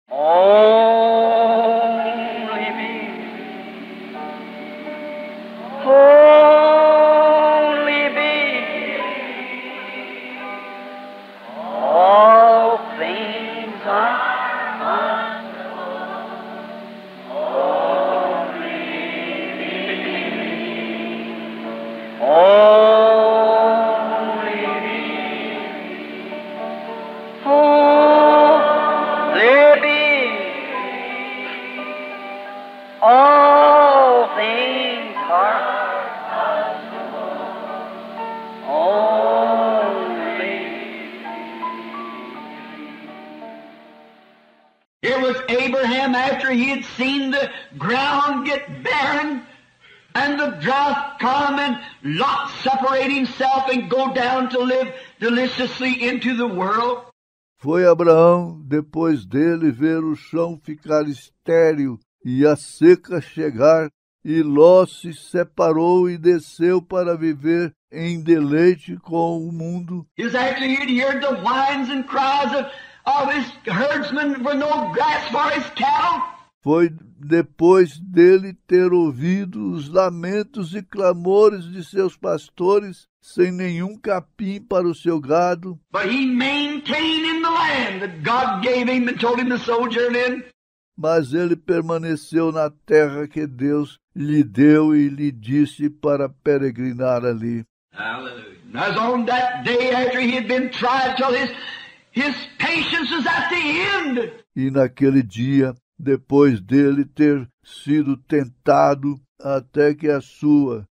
Only me. Only me. All things are possible. Only me. Only me. Only me. All things are possible. Only. Here was Abraham after he had seen the ground get barren and the drought come and Lot separate himself and go down to live deliciously into the world. Foi Abraão, depois dele, ver o chão ficar estéril e a seca chegar, e Ló se separou e desceu para viver em deleite com o mundo. It was after he'd heard the whines and cries of his herdsmen with no grass for his cattle. Foi depois dele ter ouvido os lamentos e clamores de seus pastores, sem nenhum capim para o seu gado. But he maintained in the land that God gave him and told him to sojourn in. Mas ele permaneceu na terra que Deus lhe deu e lhe disse para peregrinar ali. Hallelujah. As on that day after he had been tried till his patience was at the end. E naquele dia, depois dele ter sido tentado, até que a sua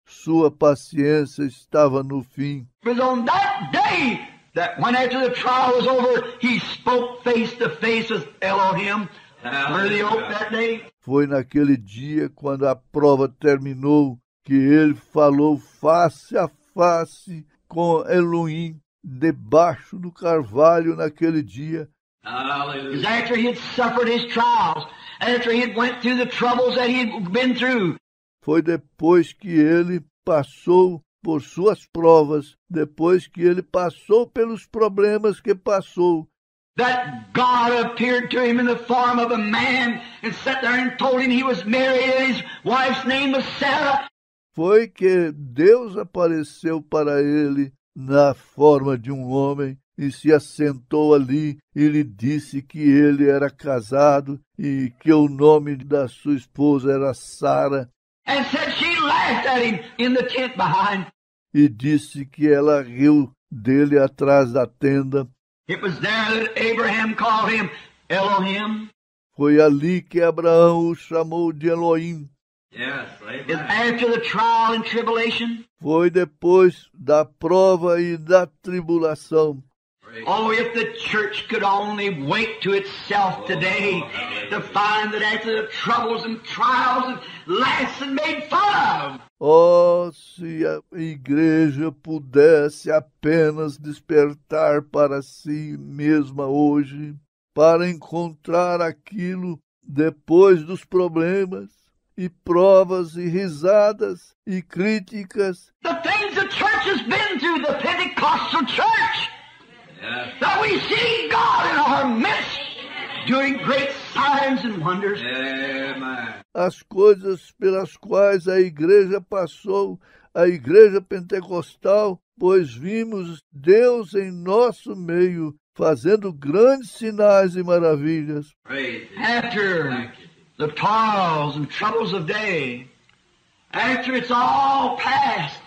paciência estava no fim. It was on that day that when after the trial was over, he spoke face to face with Elohim. Were the oak that day? Foi naquele dia, quando a prova terminou, que ele falou face a face com Elohim, debaixo do carvalho naquele dia. Hallelujah. After he had suffered his trials, after he had went through the troubles that he had been through. Foi depois que ele passou por suas provas, depois que ele passou pelos problemas que passou, that God appeared to him in the form of a man and sat there and told him he was married and his wife's name was Sarah. Foi que Deus apareceu para ele na forma de um homem e se assentou ali e lhe disse que ele era casado e que o nome da sua esposa era Sara. And said she laughed at him in the tent behind. E disse que ela riu dele atrás da tenda. It was there that Abraham called him Elohim. Foi ali que Abraão o chamou de Elohim. Yes, amen. After the trial and tribulation. Foi depois da prova e da tribulação. Oh, if the church could only wake to itself today to find that after the troubles and trials and laughs and made fun of. Oh, se a igreja pudesse apenas despertar para si mesma hoje, para encontrar aquilo depois dos problemas e provas e risadas e críticas. The things the church has been through, the Pentecostal church. Yes. That we see God in our midst doing great signs and wonders. Amen. As coisas pelas quais a igreja passou, a igreja pentecostal, pois vimos Deus em nosso meio, fazendo grandes sinais e maravilhas. After the toils and troubles of day, after it's all past,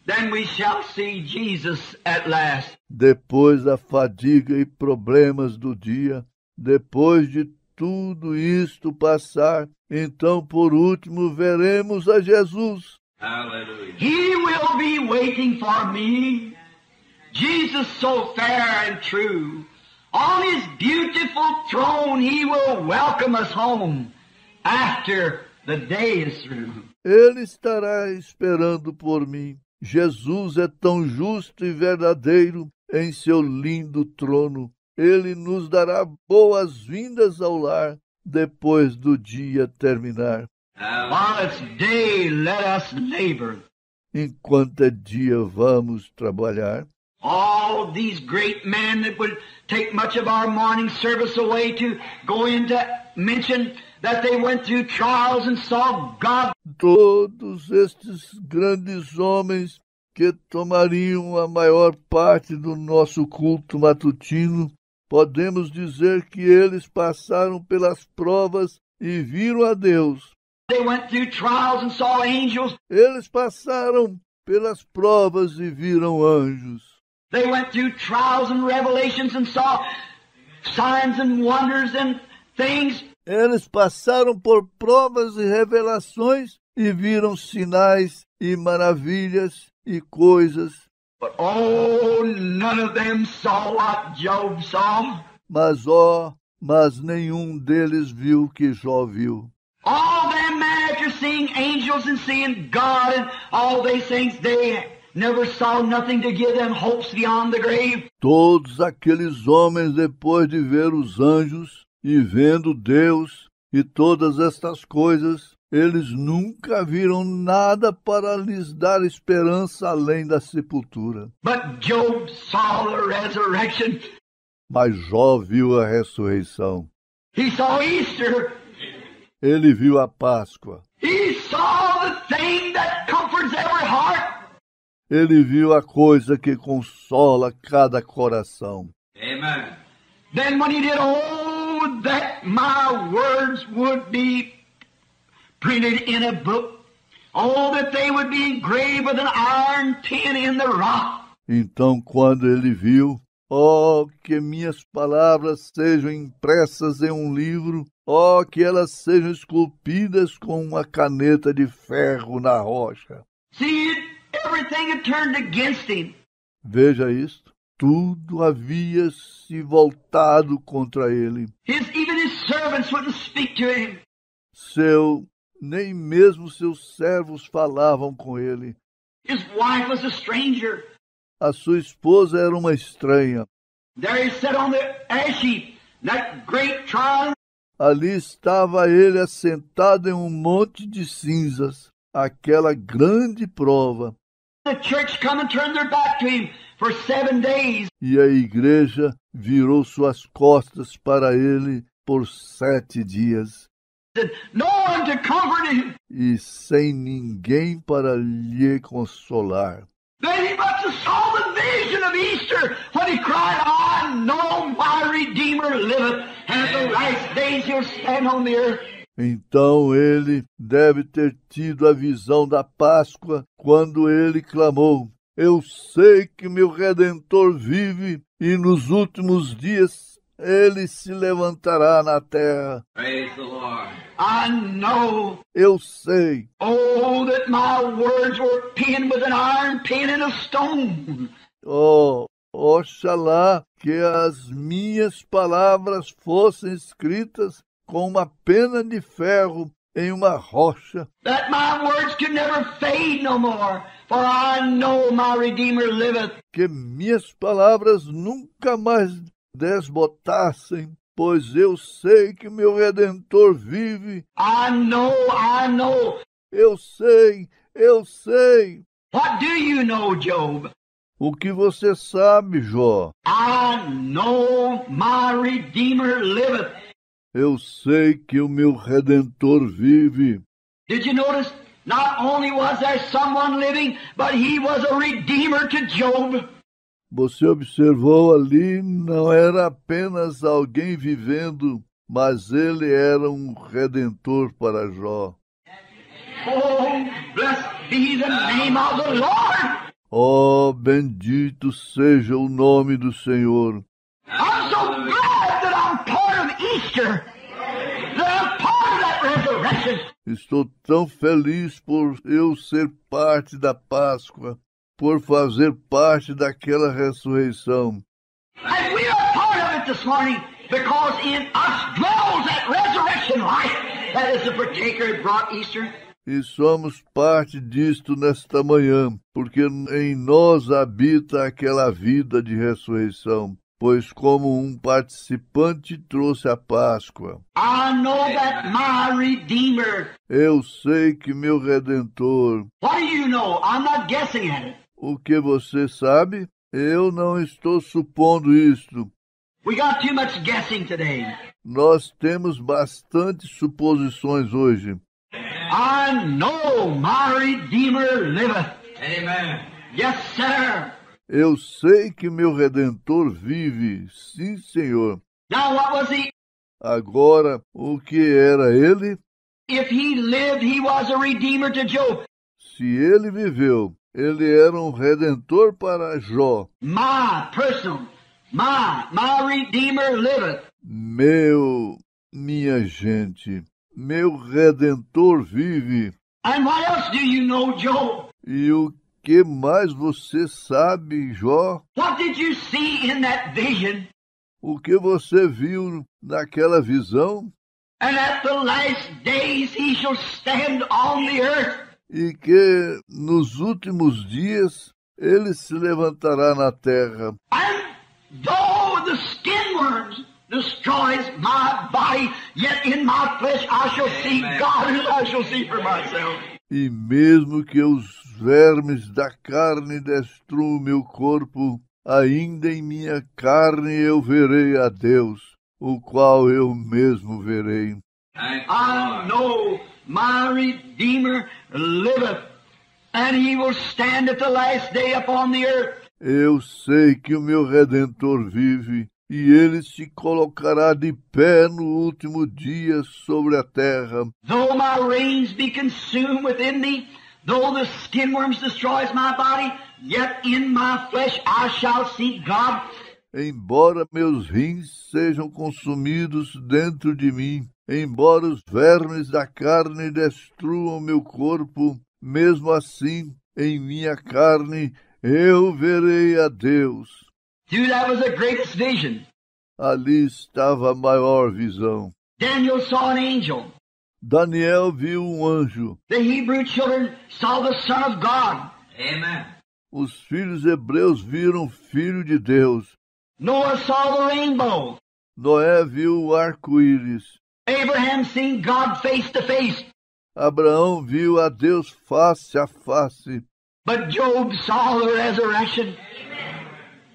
then we shall see Jesus at last. Depois da fadiga e problemas do dia, depois de tudo isto passar, então por último veremos a Jesus. Hallelujah. He will be waiting for me. Jesus so fair and true. On his beautiful throne he will welcome us home after the day is through. Ele estará esperando por mim. Jesus é tão justo e verdadeiro em seu lindo trono. Ele nos dará boas-vindas ao lar depois do dia terminar. While it's day, let us labor. Enquanto é dia, vamos trabalhar. All these great men that would take much of our morning service away to go into mention that they went through trials and saw God. Todos estes grandes homens que tomariam a maior parte do nosso culto matutino, podemos dizer que eles passaram pelas provas e viram a Deus. They went through trials and saw angels. Eles passaram pelas provas e viram anjos. They went through trials and revelations and saw signs and wonders and things. Eles passaram por provas e revelações e viram sinais e maravilhas e coisas. But oh, none of them saw what Job saw. Mas nenhum deles viu o que Jó viu. All them men after seeing angels and seeing God and all these things, they never saw nothing to give them hopes beyond the grave. Todos aqueles homens, depois de ver os anjos e vendo Deus e todas estas coisas, eles nunca viram nada para lhes dar esperança além da sepultura. But Job saw the resurrection. Mas Jó viu a ressurreição. He saw Easter. Ele viu a Páscoa. He saw the thing that comforts every heart. Ele viu a coisa que consola cada coração. Amen. Then when he did, oh, that my words would be printed in a book. Oh, that they would be engraved with an iron pen in the rock. Então, quando ele viu, oh, que minhas palavras sejam impressas em um livro, oh, que elas sejam esculpidas com uma caneta de ferro na rocha. See, everything had turned against him. Veja isto. Tudo havia se voltado contra ele. Even his servants wouldn't speak to him. Nem mesmo seus servos falavam com ele. His wife was a stranger. A sua esposa era uma estranha. There he sat on the ash heap, that great trial. Ali estava ele assentado em um monte de cinzas, aquela grande prova. The church come and turned their back to him for 7 days. E a igreja virou suas costas para ele por 7 dias. No one to comfort him. E sem ninguém para lhe consolar. Then he must have saw the vision of Easter when he cried, I know my Redeemer liveth, and at the last days he'll stand on the earth. Então ele deve ter tido a visão da Páscoa quando ele clamou, eu sei que meu Redentor vive e nos últimos dias ele se levantará na terra. Praise the Lord. I know. Eu sei. Oh, that my words were penned with an iron pen in a stone. Oh, oxalá que as minhas palavras fossem escritas com uma pena de ferro em uma rocha. That my words could never fade no more, for I know my Redeemer liveth. Que minhas palavras nunca mais desbotassem, pois eu sei que meu Redentor vive. I know. Eu sei. What do you know, Job? O que você sabe, Jó? I know my Redeemer liveth. Eu sei que o meu Redentor vive. Did you notice? Not only was there someone living, but he was a Redeemer to Job. Você observou ali, não era apenas alguém vivendo, mas ele era um Redentor para Jó. Oh, blessed be the name of the Lord. Oh, bendito seja o nome do Senhor. I'm so glad that I'm part of Easter, that I'm part of that resurrection. Estou tão feliz por eu ser parte da Páscoa, por fazer parte daquela ressurreição. And we are part of it this morning, because in us dwells that resurrection life that is the partaker that brought Easter. E somos parte disto nesta manhã, porque em nós habita aquela vida de ressurreição, pois como um participante trouxe a Páscoa. I know that my Redeemer. Eu sei que meu Redentor. What do you know? I'm not guessing at it. O que você sabe? Eu não estou supondo isto. We got too much guessing today. Nós temos bastante suposições hoje. I know my Redeemer liveth. Amen. Yes, sir. Eu sei que meu Redentor vive. Sim, Senhor. Now what was he? Agora, o que era ele? If he lived, he was a Redeemer to Job. Se ele viveu, ele era um Redentor para Jó. My Redeemer liveth. Minha gente, meu Redentor vive. And what else do you know, Job? E o que mais você sabe, Jó? What did you see in that vision? O que você viu naquela visão? And at the last days he shall stand on the earth. E que nos últimos dias ele se levantará na terra. And though the skin worms destroys my body, yet in my flesh I shall see God whom I shall see for myself. E mesmo que os vermes da carne destruam meu corpo, ainda em minha carne eu verei a Deus, o qual eu mesmo verei. I know my Redeemer liveth, and he will stand at the last day upon the earth. Eu sei que o meu Redentor vive, e ele se colocará de pé no último dia sobre a terra. Though my reins be consumed within me, though the skin worms destroys my body, yet in my flesh I shall see God. Embora meus rins sejam consumidos dentro de mim, embora os vermes da carne destruam meu corpo, mesmo assim, em minha carne, eu verei a Deus. Dude, that was the greatest vision. Ali estava a maior visão. Daniel saw an angel. Daniel viu um anjo. The Hebrew children saw the Son of God. Amen. Os filhos hebreus viram o Filho de Deus. Noah saw the rainbow. Noé viu o arco-íris. Abraham seen God face to face. Abraão viu a Deus face a face. But Job saw the resurrection.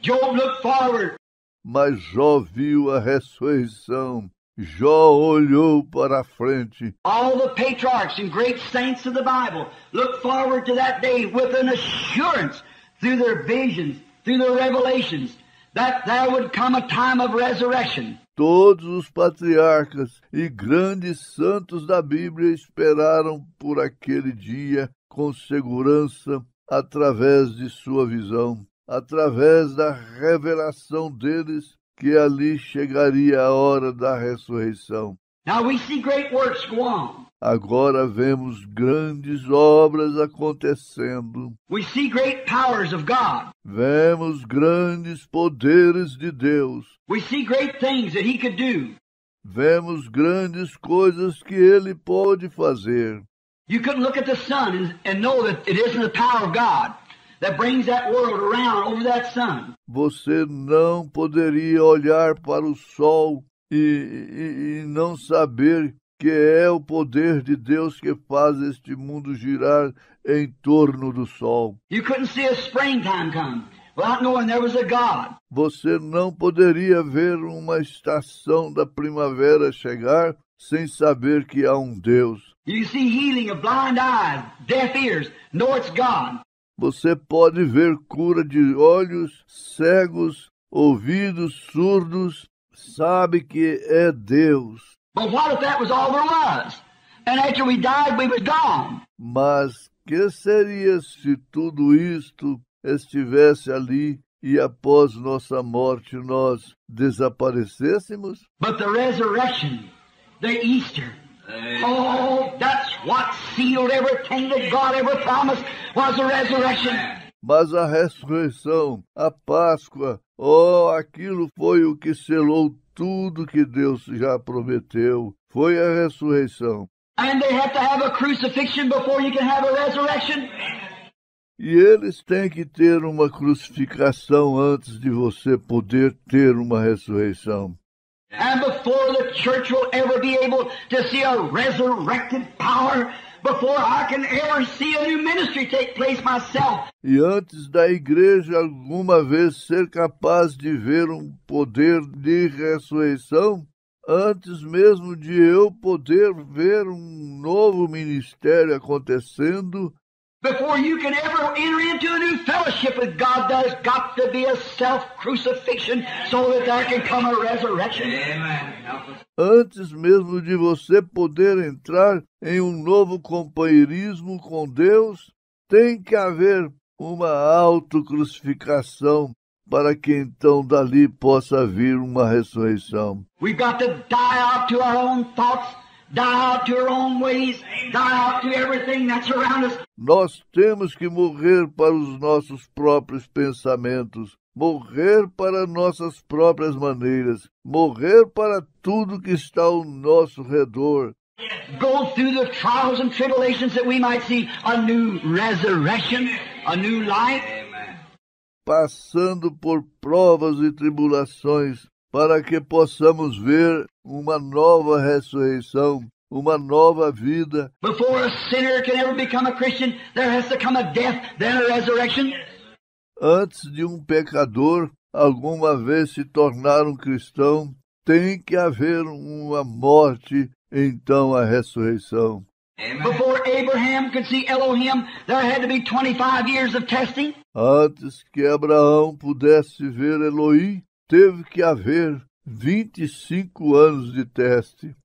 Job looked forward. Mas Jó viu a ressurreição. Jó olhou para a frente. All the patriarchs and great saints of the Bible looked forward to that day with an assurance through their visions, through their revelations, that there would come a time of resurrection. Todos os patriarcas e grandes santos da Bíblia esperaram por aquele dia com segurança através de sua visão, através da revelação deles, que ali chegaria a hora da ressurreição. Now we see great works go on. Agora vemos grandes obras acontecendo. We see great powers of God. Vemos grandes poderes de Deus. We see great things that He could do. Vemos grandes coisas que Ele pode fazer. You couldn't look at the sun and know that it isn't the power of God that brings that world around over that sun. Você não poderia olhar para o sol e não saber que é o poder de Deus que faz este mundo girar em torno do sol. You couldn't see a springtime come without knowing there was a God. Você não poderia ver uma estação da primavera chegar sem saber que há um Deus. You see healing of blind eyes, deaf ears, know it's God. Você pode ver cura de olhos cegos, ouvidos surdos, sabe que é Deus. But what if that was all there was? And after we died, we was gone. Mas que seria se tudo isto estivesse ali e após nossa morte nós desaparecêssemos? But the resurrection, the Easter, oh, that's what sealed everything that God ever promised was the resurrection. Mas a ressurreição, a Páscoa, aquilo foi o que selou tudo que Deus já prometeu. Foi a ressurreição. And they have to have a crucifixion before you can have a resurrection. E eles têm que ter uma crucificação antes de você poder ter uma ressurreição. And before the church will ever be able to see a resurrected power, before I can ever see a new ministry take place myself. E antes da igreja alguma vez ser capaz de ver um poder de ressurreição, antes mesmo de eu poder ver um novo ministério acontecendo, before you can ever enter into a new fellowship with God, there's got to be a self-crucifixion so that there can come a resurrection. Antes mesmo de você poder entrar em um novo companheirismo com Deus, tem que haver uma autocrucificação para que então dali possa vir uma ressurreição. We've got to die out to our own thoughts, die out to our own ways, die out to everything that's around us. Nós temos que morrer para os nossos próprios pensamentos, morrer para nossas próprias maneiras, morrer para tudo que está ao nosso redor. Go through the trials and tribulations that we might see a new resurrection, a new life. Passando por provas e tribulações, para que possamos ver uma nova ressurreição, uma nova vida. Before a sinner can ever become a Christian, there has to come a death, then a resurrection. Antes de um pecador alguma vez se tornar um cristão, tem que haver uma morte, então a ressurreição. Before Abraham could see Elohim, there had to be 25 years of testing. Antes que Abraão pudesse ver Elohim, teve que haver 25 anos de teste.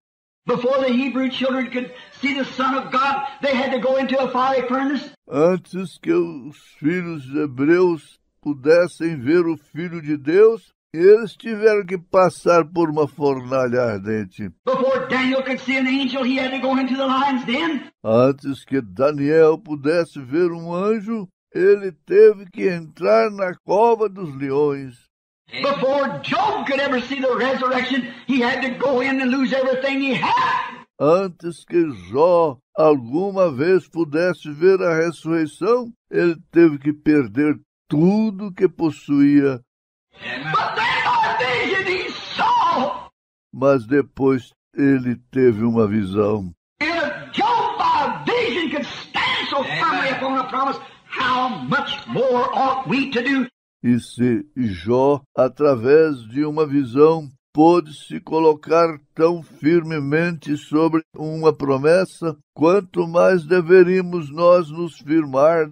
Before the Hebrew children could see the Son of God, they had to go into a fiery furnace. Antes que os filhos hebreus pudessem ver o Filho de Deus, eles tiveram que passar por uma fornalha ardente. Before Daniel could see an angel, he had to go into the lion's den. Antes que Daniel pudesse ver um anjo, ele teve que entrar na cova dos leões. Before Job could ever see the resurrection, he had to go in and lose everything he had. Antes que Jó alguma vez pudesse ver a ressurreição, ele teve que perder tudo que possuía. But then by vision he saw. Mas depois ele teve uma visão. And if Job by vision could stand so firmly upon a promise, how much more ought we to do? E se Jó, através de uma visão, pôde se colocar tão firmemente sobre uma promessa, quanto mais deveríamos nós nos firmar.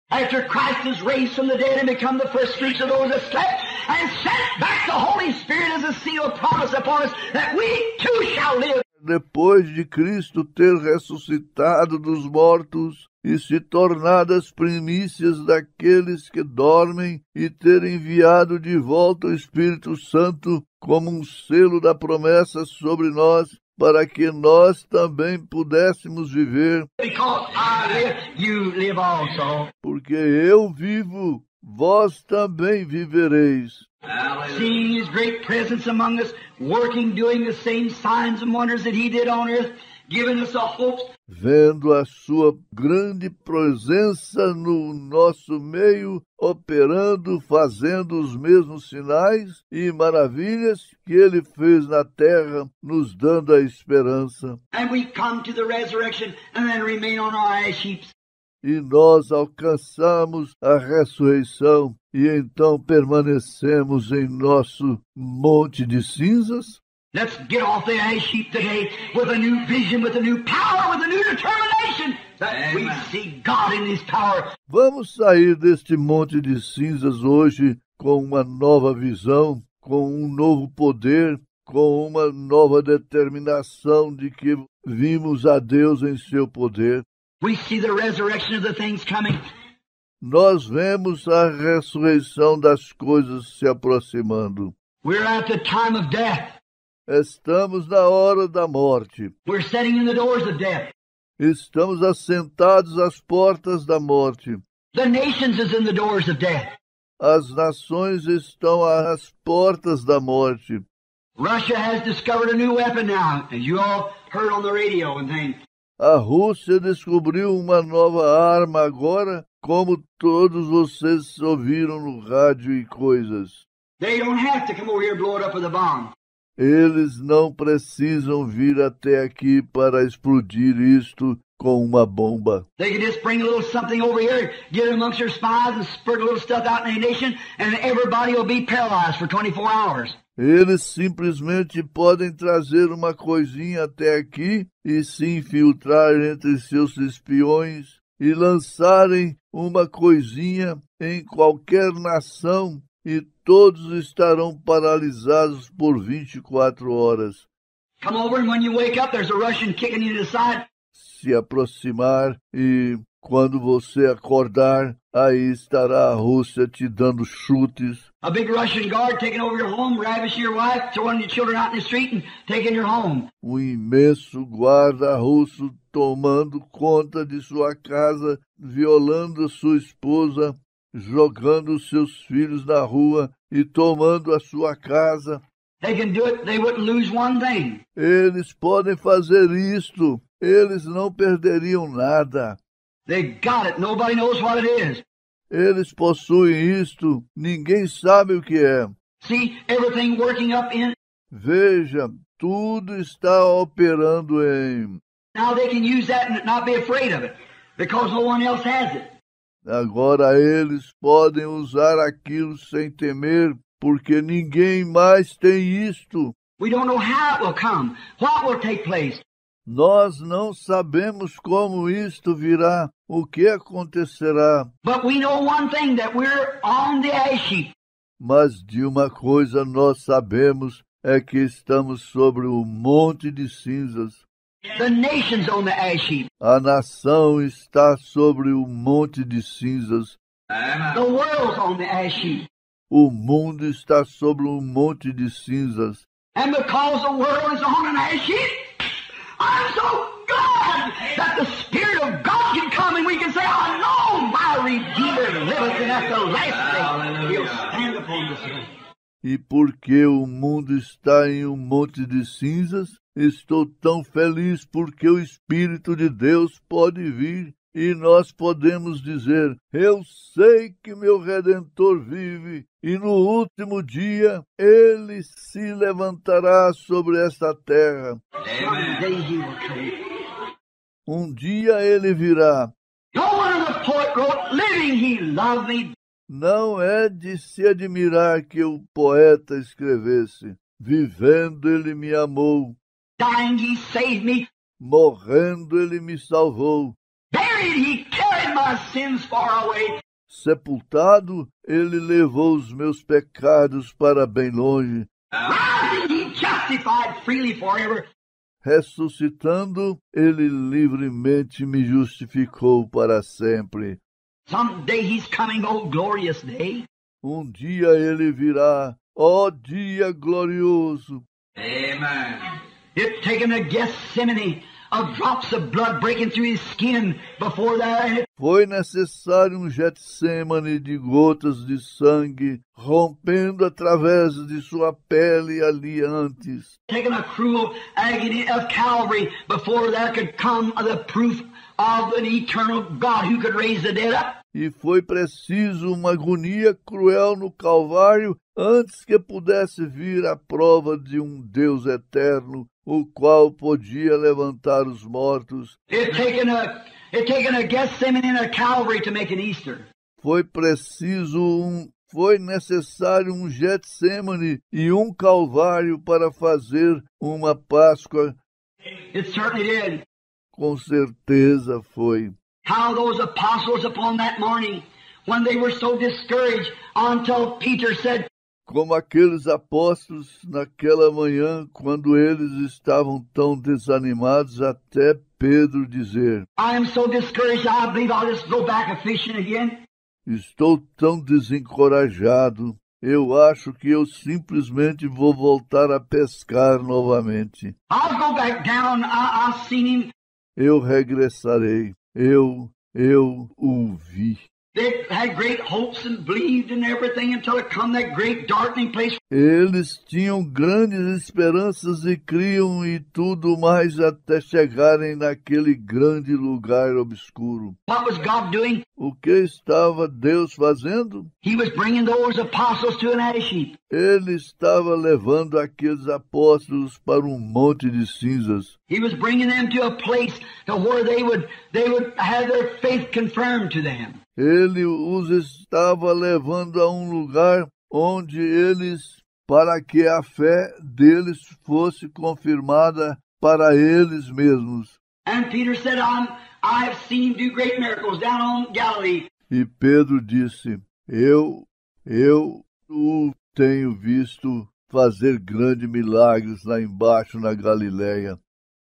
After Christ is raised from the dead and become the first fruits of those that slept, and sent back the Holy Spirit as a seal of promise upon us, that we too shall live. Depois de Cristo ter ressuscitado dos mortos e se tornado as primícias daqueles que dormem e ter enviado de volta o Espírito Santo como um selo da promessa sobre nós, para que nós também pudéssemos viver. Because I live, you live also. Porque eu vivo, vós também vivereis. Seeing His great presence among us, working, doing the same signs and wonders that He did on earth, giving us a hope. Vendo a sua grande presença no nosso meio, operando, fazendo os mesmos sinais e maravilhas que Ele fez na terra, nos dando a esperança. And we come to the resurrection and then remain on our ash heaps. E nós alcançamos a ressurreição e então permanecemos em nosso monte de cinzas. Let's get off the ash heap today with a new vision, with a new power, with a new determination that we see God in His power. Vamos sair deste monte de cinzas hoje com uma nova visão, com um novo poder, com uma nova determinação de que vimos a Deus em seu poder. We see the resurrection of the things coming. Nós vemos a ressurreição das coisas se aproximando. We're at the time of death. Estamos na hora da morte. We're sitting in the doors of death. Estamos assentados às portas da morte. The nations is in the doors of death. As nações estão às portas da morte. Russia has discovered a new weapon now, as you all heard on the radio and things. A Rússia descobriu uma nova arma agora, como todos vocês ouviram no rádio e coisas. They don't have to come over here and blow it up with a bomb. Eles não precisam vir até aqui para explodir isto com uma bomba. They could just bring a little something over here, get it amongst their spies, and spurt a little stuff out in the nation, and everybody will be paralyzed for 24 hours. Eles simplesmente podem trazer uma coisinha até aqui e se infiltrar entre seus espiões e lançarem uma coisinha em qualquer nação e todos estarão paralisados por 24 horas. Come over, and when you wake up, there's a Russian kicking you to the side. Se aproximar e quando você acordar, aí estará a Rússia te dando chutes. A big Russian guard taking over your home, ravishing your wife, throwing your children out in the street and taking your home. Um imenso guarda russo tomando conta de sua casa, violando sua esposa, jogando seus filhos na rua e tomando a sua casa. They can do it, they wouldn't lose one thing. Eles podem fazer isto, eles não perderiam nada. They got it, nobody knows what it is. Eles possuem isto, ninguém sabe o que é. See, everything working up in. Veja, tudo está operando em... Now they can use that and not be afraid of it, because no one else has it. Agora eles podem usar aquilo sem temer, porque ninguém mais tem isto. We don't know how it will come, what will take place. Nós não sabemos como isto virá, o que acontecerá. But we know one thing, that we're on the ash heap. Mas de uma coisa nós sabemos, é que estamos sobre o monte de cinzas. The nation's on the ash heap. A nação está sobre o monte de cinzas. The world's on the ash heap. O mundo está sobre um monte de cinzas. And because the world is on an ash heap, I'm so glad that the Spirit of God can come and we can say, I know my Redeemer liveth, and at the last day he'll stand upon the earth. E porque o mundo está em um monte de cinzas, estou tão feliz porque o Espírito de Deus pode vir e nós podemos dizer, eu sei que meu Redentor vive e no último dia ele se levantará sobre esta terra. Someday he will come. Um dia ele virá. No wonder the poet wrote, living he loved me. Não é de se admirar que o poeta escrevesse, vivendo ele me amou, Dying he saved me. morrendo ele me salvou, Buried he carried my sins far away. sepultado ele levou os meus pecados para bem longe, Rising he justified freely forever. ressuscitando ele livremente me justificou para sempre. Someday he's coming, oh glorious day. Um dia ele virá, ó dia glorioso. Amen. It taken a Gethsemane of drops of blood breaking through his skin before there, and it Foi necessário um Getsêmane de gotas de sangue rompendo através de sua pele ali antes. taken a cruel agony of Calvary before there could come the proof of an eternal God who could raise the dead up. E foi preciso uma agonia cruel no Calvário antes que pudesse vir a prova de um Deus eterno, o qual podia levantar os mortos. It taken a Gethsemane and a Calvary to make an Easter. Foi necessário um Getsêmane e um Calvário para fazer uma Páscoa. It certainly did. Com certeza foi. How those apostles upon that morning, when they were so discouraged, until Peter said, Como aqueles apóstolos naquela manhã, quando eles estavam tão desanimados, até Pedro dizer, I am so discouraged, I believe I'll just go back a fishing again. estou tão desencorajado, eu acho que eu simplesmente vou voltar a pescar novamente. I'll go back down. I've seen him. Eu regressarei, eu o vi. They had great hopes and believed in everything until it come that great darkening place. Eles tinham grandes esperanças e criam e tudo mais até chegarem naquele grande lugar obscuro. What was God doing? O que estava Deus fazendo? He was bringing those apostles to an ash heap. Ele estava levando aqueles apóstolos para um monte de cinzas. He was bringing them to a place to where they would have their faith confirmed to them. Ele os estava levando a um lugar onde eles, para que a fé deles fosse confirmada para eles mesmos. And Peter said, I've seen him do great miracles down on Galilee. E Pedro disse, eu o tenho visto fazer grandes milagres lá embaixo na Galileia.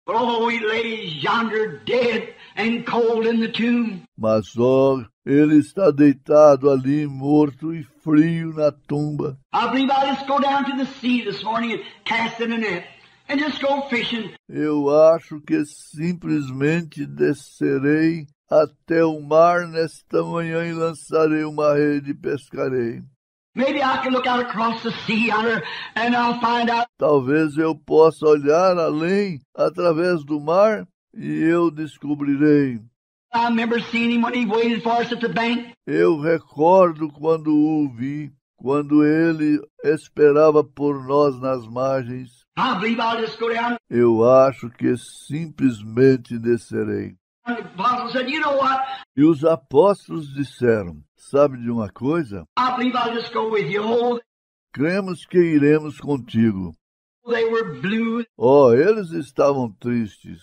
But oh, he lays yonder dead and cold in the tomb. Mas, ó, ele está deitado ali, morto e frio na tumba. I believe I'll just go down to the sea this morning and cast in a net and just go fishing. Eu acho que simplesmente descerei até o mar nesta manhã e lançarei uma rede e pescarei. Maybe I can look out across the sea yonder and I'll find out. Talvez eu possa olhar além, através do mar, e eu descobrirei. I remember seeing him when he waited for us at the bank. Eu recordo quando o vi, quando ele esperava por nós nas margens. I believe I'll just go down. Eu acho que simplesmente descerei. And the apostle said, you know what? E os apóstolos disseram, sabe de uma coisa? I believe I'll just go with you. Oh, Cremos que iremos contigo. they were blue. Oh, eles estavam tristes.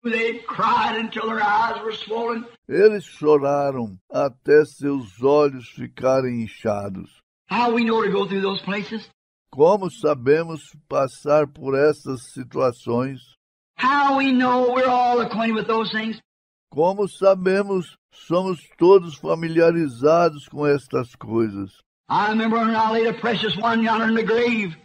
They cried until their eyes were swollen. Eles choraram até seus olhos ficarem inchados. How we know to go through those places? Como sabemos passar por essas situações? How we know we're all acquainted with those things? Como sabemos, somos todos familiarizados com estas coisas. I remember when I laid a precious one yonder in the grave,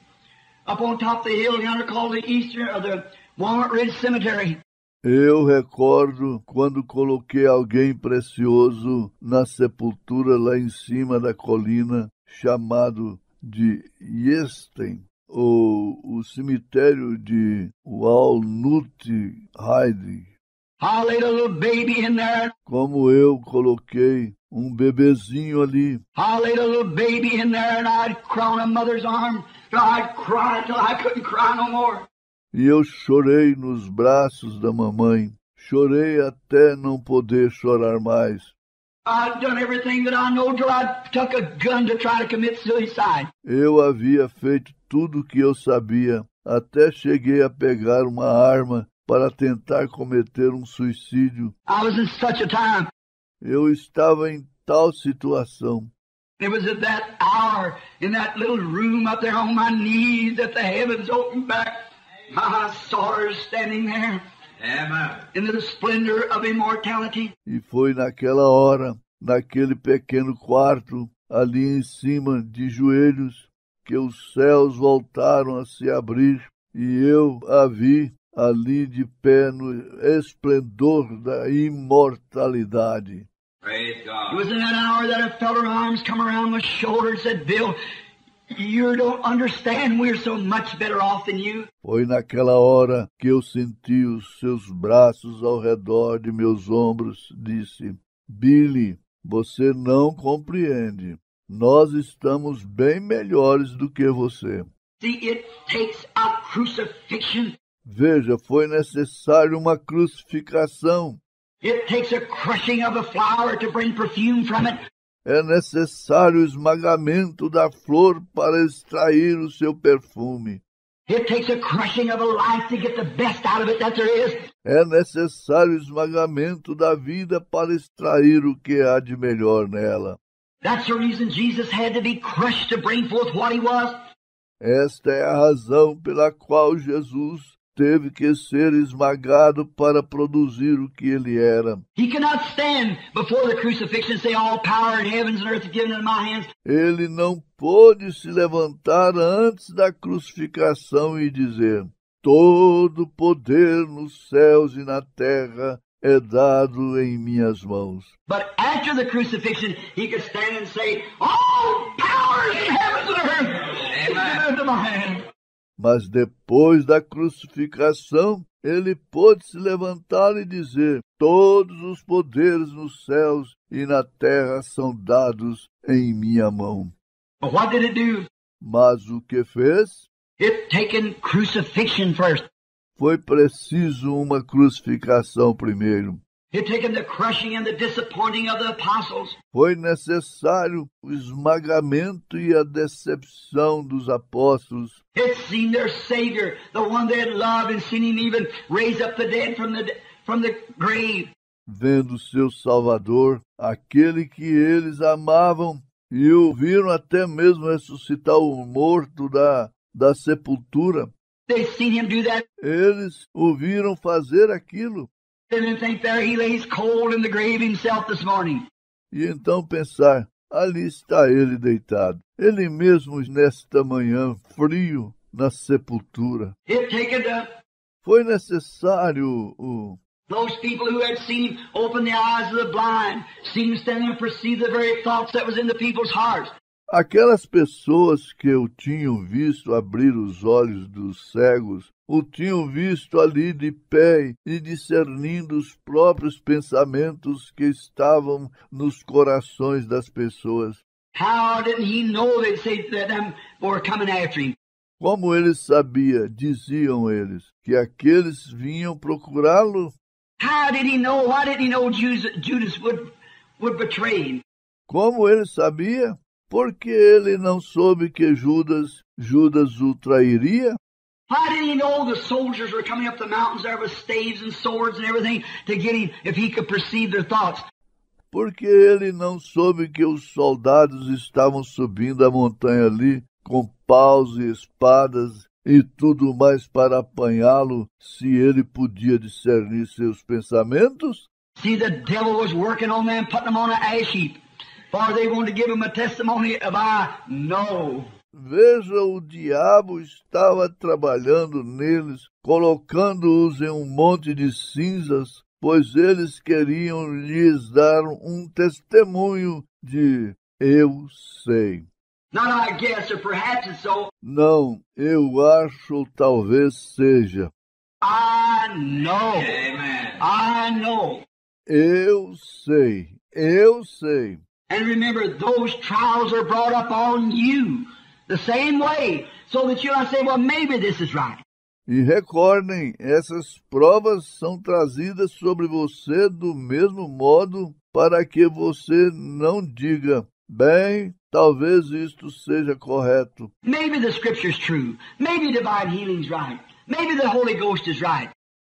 up on top of the hill yonder called the Eastern or the Walnut Ridge Cemetery. Eu recordo quando coloquei alguém precioso na sepultura lá em cima da colina, chamado de Yesten, ou o cemitério de Walnut Ridge. I laid a little baby in there. Como eu coloquei bebezinho ali. I laid a little baby in there and I'd cry on a mother's arm. I'd cry till I couldn't cry no more. E eu chorei nos braços da mamãe. Chorei até não poder chorar mais. I'd done everything that I know till I took a gun to try to commit suicide. Eu havia feito tudo o que eu sabia. Até cheguei a pegar uma arma para tentar cometer um suicídio. I was in such a time. Eu estava em tal situação. It was at that hour, in that little room up there on my knees, that the heavens opened back. I saw her standing there. Amen. In the splendor of immortality. E foi naquela hora, naquele pequeno quarto, ali em cima, de joelhos, que os céus voltaram a se abrir, e eu a vi ali de pé no esplendor da imortalidade. Praise It God. was in that hour that I felt her arms come around my shoulder and said, Bill, you don't understand, we're so much better off than you. Foi naquela hora que eu senti os seus braços ao redor de meus ombros, disse, Billy, você não compreende. Nós estamos bem melhores do que você. See, it takes a crucifixion. Veja, foi necessário uma crucificação. It takes a crushing of a flower to bring perfume from it. É necessário o esmagamento da flor para extrair o seu perfume. It takes a crushing of a life to get the best out of it that there is. É necessário o esmagamento da vida para extrair o que há de melhor nela. That's the reason Jesus had to be crushed to bring forth what he was. Esta é a razão pela qual Jesus teve que ser esmagado para produzir o que ele era. He cannot stand before the crucifixion and say, all power in heavens and earth is given in my hands. Ele não pôde se levantar antes da crucificação e dizer, todo poder nos céus e na terra é dado em minhas mãos. But after the crucifixion, he could stand and say, all power in heavens and earth is given into my hands. Mas depois da crucificação, ele pôde se levantar e dizer, todos os poderes nos céus e na terra são dados em minha mão. But what did it do? Mas o que fez? It taken crucifixion first. Foi preciso uma crucificação primeiro. It had taken the crushing and the disappointing of the apostles. Foi necessário o esmagamento e a decepção dos apóstolos. It seen their Savior, the one they had loved, and seen him even raise up the dead from the grave. Vendo seu Salvador, aquele que eles amavam, e o viram até mesmo ressuscitar o morto da sepultura. They seen him do that. Eles o viram fazer aquilo. And then think there he lays cold in the grave himself this morning. E então pensar, ali está ele deitado, ele mesmo nesta manhã, frio, na sepultura. It taken Foi necessário those people who had seen him open the eyes of the blind, seen him stand and perceive the very thoughts that was in the people's hearts. aquelas pessoas que o tinham visto abrir os olhos dos cegos, o tinham visto ali de pé e discernindo os próprios pensamentos que estavam nos corações das pessoas. How didn't he know they'd say that them were coming after him? Como ele sabia, diziam eles, que aqueles vinham procurá-lo? How did he know? Why did he know Judas would betray him? Como ele sabia? Porque ele não soube que Judas o trairia? Why did he know the soldiers were coming up the mountains there with staves and swords and everything to get him if he could perceive their thoughts? Porque ele não soube que os soldados estavam subindo a montanha ali com paus e espadas e tudo mais para apanhá-lo, se ele podia discernir seus pensamentos? See, the devil was working on them, putting them on an ash heap, for they wanted to give him a testimony of I know. Veja, o diabo estava trabalhando neles, colocando-os em um monte de cinzas, pois eles queriam lhes dar um testemunho de eu sei. Not I guess, or perhaps it's so. Não, eu acho ou talvez seja. I know. Amen. I know. Eu sei, eu sei. And remember, those trials are brought up on you the same way, so that you'll say, well, maybe this is right. E recordem, essas provas são trazidas sobre você do mesmo modo para que você não diga, bem, talvez isto seja correto. Maybe the scripture's true. Maybe divine healing's right. Maybe the Holy Ghost is right.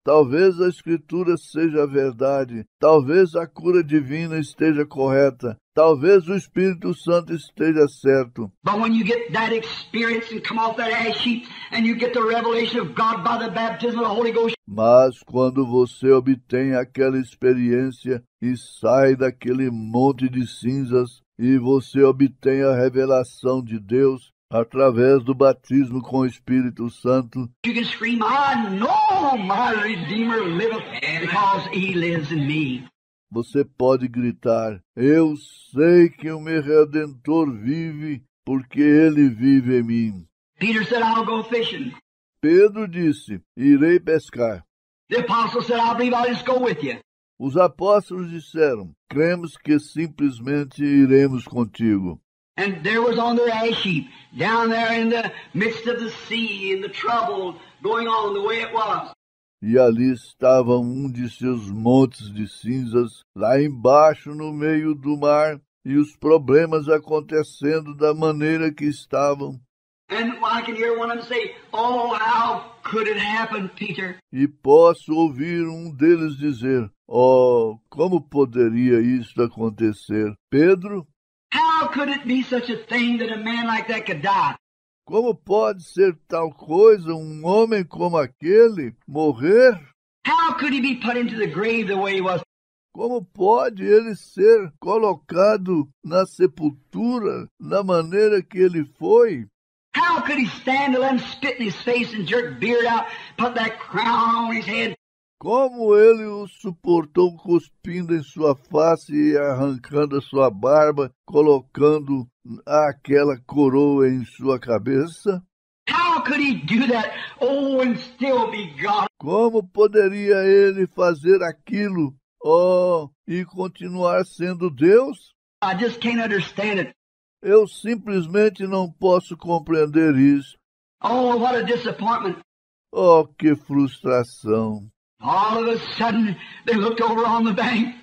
Talvez a Escritura seja verdade. Talvez a cura divina esteja correta. Talvez o Espírito Santo esteja certo. But when you get that experience and come off that ash heap and you get the revelation of God by the baptism of the Holy Ghost. Mas quando você obtém aquela experiência e sai daquele monte de cinzas e você obtém a revelação de Deus através do batismo com o Espírito Santo, You can scream, I know my Redeemer liveth because he lives in me. você pode gritar, eu sei que o meu Redentor vive, porque ele vive em mim. Peter said, I'll go fishing. Pedro disse, irei pescar. The apostle said, I believe I'll just go with you. Os apóstolos disseram, cremos que simplesmente iremos contigo. And there was on their ash heap, down there in the midst of the sea, in the trouble going on the way it was. E ali estava de seus montes de cinzas, lá embaixo no meio do mar, e os problemas acontecendo da maneira que estavam. And I can hear one of them say, oh, how could it happen, Peter? E posso ouvir deles dizer, oh, como poderia isto acontecer? Pedro, How could it be such a thing that a man like that could die? como pode ser tal coisa, homem como aquele morrer? How could he be put into the grave the way he was? Como pode ele ser colocado na sepultura da maneira que ele foi? How could he stand to let him spit in his face and jerk beard out, put that crown on his head? Como ele o suportou cuspindo em sua face e arrancando a sua barba, colocando aquela coroa em sua cabeça? How could he do that? Oh, and still be God. Como poderia ele fazer aquilo, e continuar sendo Deus? I just can't understand it. Eu simplesmente não posso compreender isso. Oh, what a disappointment. Oh, que frustração! All of a sudden, they looked over on the bank.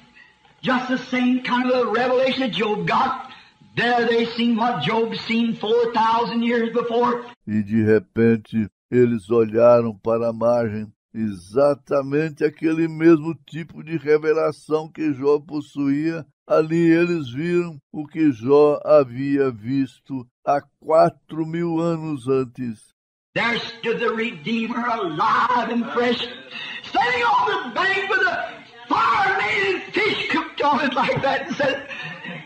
Just the same kind of a revelation that Job got. There they seen what Job seen 4,000 years before. E de repente, eles olharam para a margem, exatamente aquele mesmo tipo de revelação que Jó possuía. Ali eles viram o que Jó havia visto há 4.000 anos antes. There stood the Redeemer alive and fresh, standing on the bank with a fire-made fish cooked on it like that and said,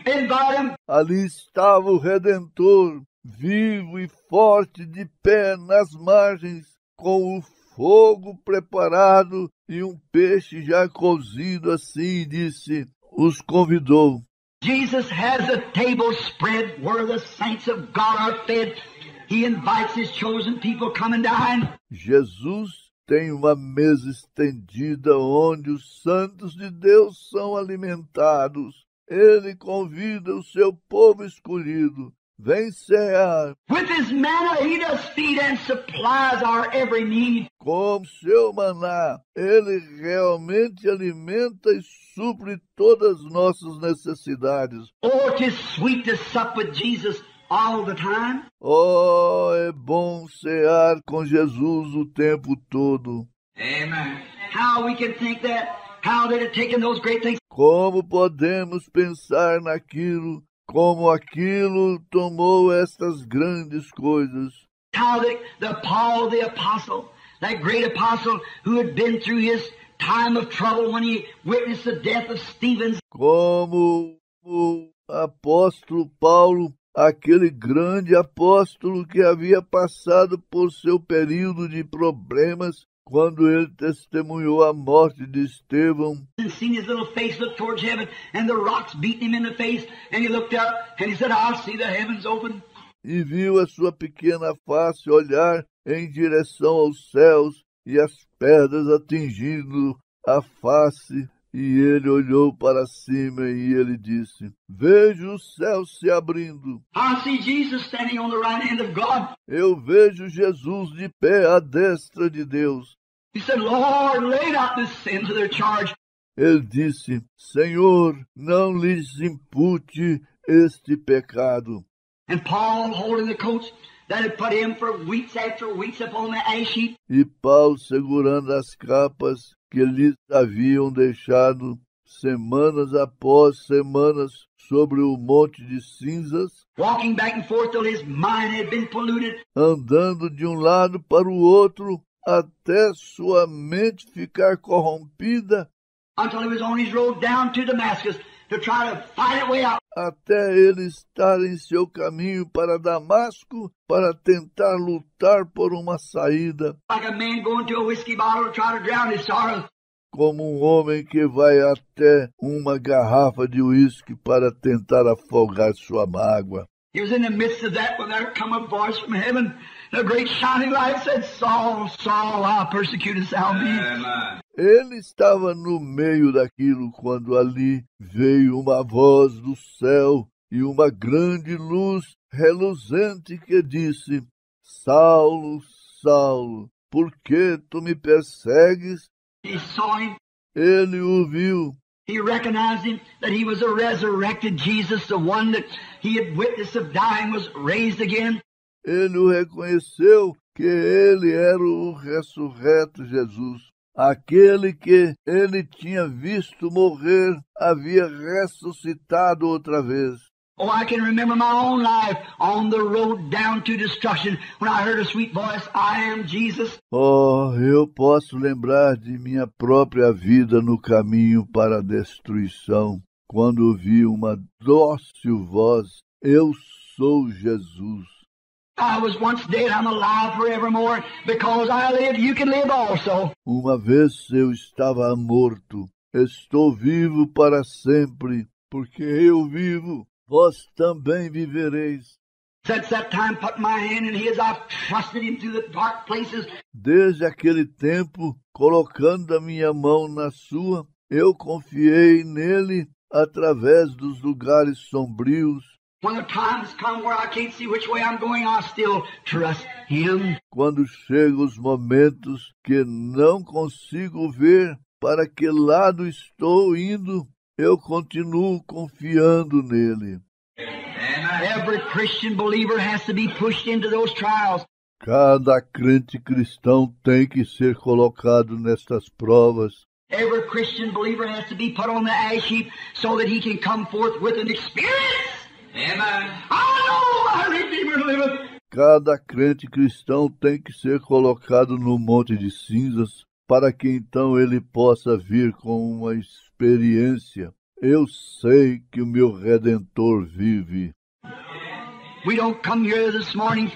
invite him. Ali estava o Redentor, vivo e forte, de pé nas margens, com o fogo preparado e um peixe já cozido assim, e disse, os convidou. Jesus has a table spread where the saints of God are fed. He invites his chosen people come and dine. Jesus tem uma mesa estendida onde os santos de Deus são alimentados. Ele convida o seu povo escolhido. Vem cear. With his manna he does feed and supplies our every need. Com seu maná, ele realmente alimenta e supre todas as nossas necessidades. Oh, 'tis sweet to sup with Jesus all the time. Oh, é bom cear com Jesus o tempo todo. Amen. How we can think that? How that it taken those great things? Como podemos pensar naquilo? Como aquilo tomou estas grandes coisas. How the Paul the apostle, that great apostle who had been through his time of trouble when he witnessed the death of Stephen. Como o apóstolo Paulo, aquele grande apóstolo que havia passado por seu período de problemas quando ele testemunhou a morte de Estevão. And seen his little face look towards heaven and the rocks beating him in the face and he looked up and he said, I'll see the heavens open. E viu a sua pequena face olhar em direção aos céus e as pedras atingindo a face. E ele olhou para cima e ele disse, vejo os céus se abrindo. I see Jesus standing on the right hand of God. Eu vejo Jesus de pé à destra de Deus. He said, Lord, lay not this sin to their charge. Ele disse, Senhor, não lhes impute este pecado. And Paul holding the coats that had put him for weeks after weeks upon the ash heap. E Paulo segurando as capas que lhes haviam deixado semanas após semanas sobre o monte de cinzas, Walking back and forth till his mind had been polluted. andando de um lado para o outro até sua mente ficar corrompida, Until he was on his road down to Damascus to try to fight it way out. até ele estar em seu caminho para Damasco para tentar lutar por uma saída, Like a man going to a whiskey bottle to try to drown his sorrows. como um homem que vai até uma garrafa de uísque para tentar afogar sua mágoa. He was in the midst of that when there come a voice from heaven. A great shining light said, Saul, Saul, why persecutest thou me? Ele estava no meio daquilo quando ali veio uma voz do céu e uma grande luz reluzente que disse, Saulo, Saulo, por que tu me persegues? He saw him. Ele o viu. He recognized him, that he was a resurrected Jesus, the one that he had witnessed of dying was raised again. Ele o reconheceu que ele era o ressurreto Jesus. Aquele que ele tinha visto morrer havia ressuscitado outra vez. Oh, I can remember my own life on the road down to destruction when I heard a sweet voice, I am Jesus. Oh, eu posso lembrar de minha própria vida no caminho para a destruição, quando ouvi uma dócil voz, eu sou Jesus. I was once dead, I'm alive forevermore. Because I live, you can live also. Uma vez eu estava morto, estou vivo para sempre, porque eu vivo. Vós também vivereis. Since that time, put my hand in his, I've trusted him through the dark places. Desde aquele tempo, colocando a minha mão na sua, eu confiei nele através dos lugares sombrios. When the times come where I can't see which way I'm going, I still trust Him. Quando chegam os momentos que não consigo ver para que lado estou indo, eu continuo confiando nele. Every Christian believer has to be pushed into those trials. Cada crente cristão tem que ser colocado nestas provas. Every Christian believer has to be put on the ash heap so that he can come forth with an experience. Amen. I know my Redeemer liveth. Cada crente cristão tem que ser colocado no monte de cinzas para que então ele possa vir com uma experiência. Eu sei que o meu Redentor vive. We don't come here this morning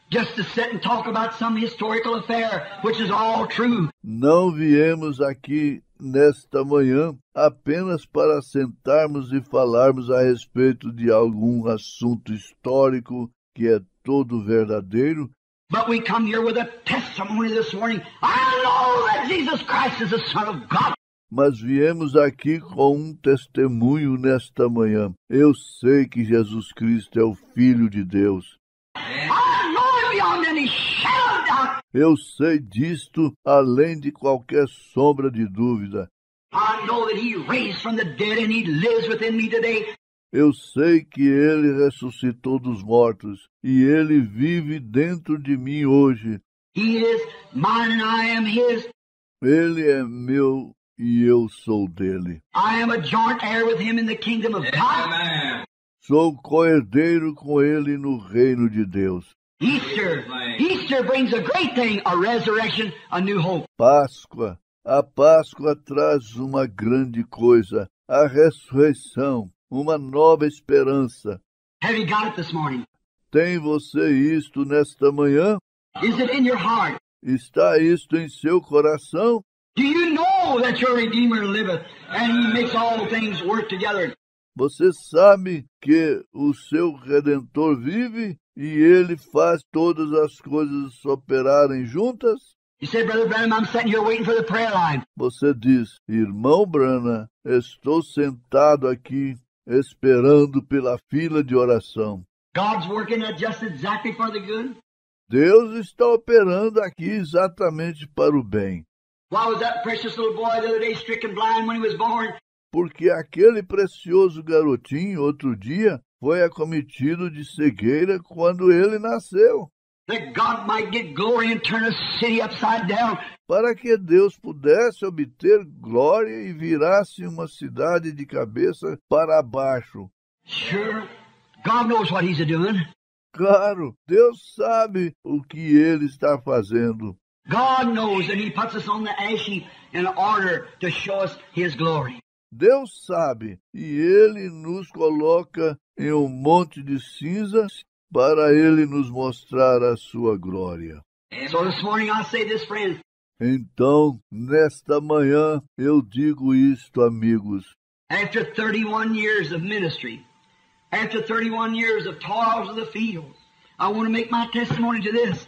just to sit and talk about some historical affair, which is all true. Não viemos aqui nesta manhã apenas para sentarmos e falarmos a respeito de algum assunto histórico que é todo verdadeiro. But we come here with a testimony this morning. I know that Jesus Christ is the Son of God. Mas viemos aqui com um testemunho nesta manhã. Eu sei que Jesus Cristo é o Filho de Deus. I know it beyond any shadow of doubt. Eu sei disto além de qualquer sombra de dúvida. I know that He raised from the dead and He lives within me today. Eu sei que Ele ressuscitou dos mortos e Ele vive dentro de mim hoje. He is mine and I am His. Ele é meu e eu sou dele. I am a joint heir with Him in the kingdom of God. Amen. Sou co-herdeiro com Ele no reino de Deus. Easter brings a great thing, a resurrection, a new hope. Páscoa. A Páscoa traz uma grande coisa, a ressurreição, uma nova esperança. Have you got it this morning? Tem você isto nesta manhã? Is it in your heart? Está isto em seu coração? Do you know that your Redeemer liveth and He makes all things work together? Você sabe que o seu Redentor vive e Ele faz todas as coisas operarem juntas? You say, Brother Branham, I'm sitting here waiting for the prayer line. Você diz, irmão Branham, estou sentado aqui esperando pela fila de oração. God's working it just exactly for the good. Deus está operando aqui exatamente para o bem. Why was that precious little boy the other day stricken blind when he was born? Porque aquele precioso garotinho, outro dia, foi acometido de cegueira quando ele nasceu. That God might get glory and turn a city upside down. Para que Deus pudesse obter glória e virasse uma cidade de cabeça para baixo. Sure, God knows what He's doing. Claro, Deus sabe o que Ele está fazendo. God knows that He puts us on the ash heap in order to show us His glory. Deus sabe, e Ele nos coloca em um monte de cinzas para Ele nos mostrar a sua glória. So this morning I say this, friends. Então, nesta manhã, eu digo isto, amigos. After 31 years of ministry, after 31 years of toils of the field, I want to make my testimony to this.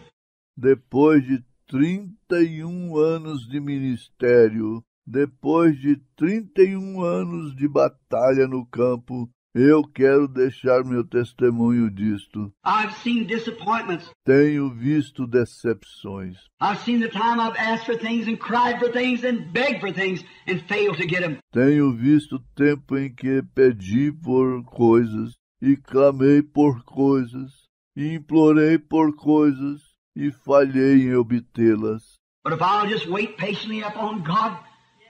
Depois de 31 anos de ministério, depois de 31 anos de batalha no campo, eu quero deixar meu testemunho disto. I've seen disappointments. Tenho visto decepções. I've seen the time I've asked for things and cried for things and begged for things and failed to get them. Tenho visto tempo em que pedi por coisas e clamei por coisas e implorei por coisas e falhei em obtê-las. But if I'll just wait patiently upon God,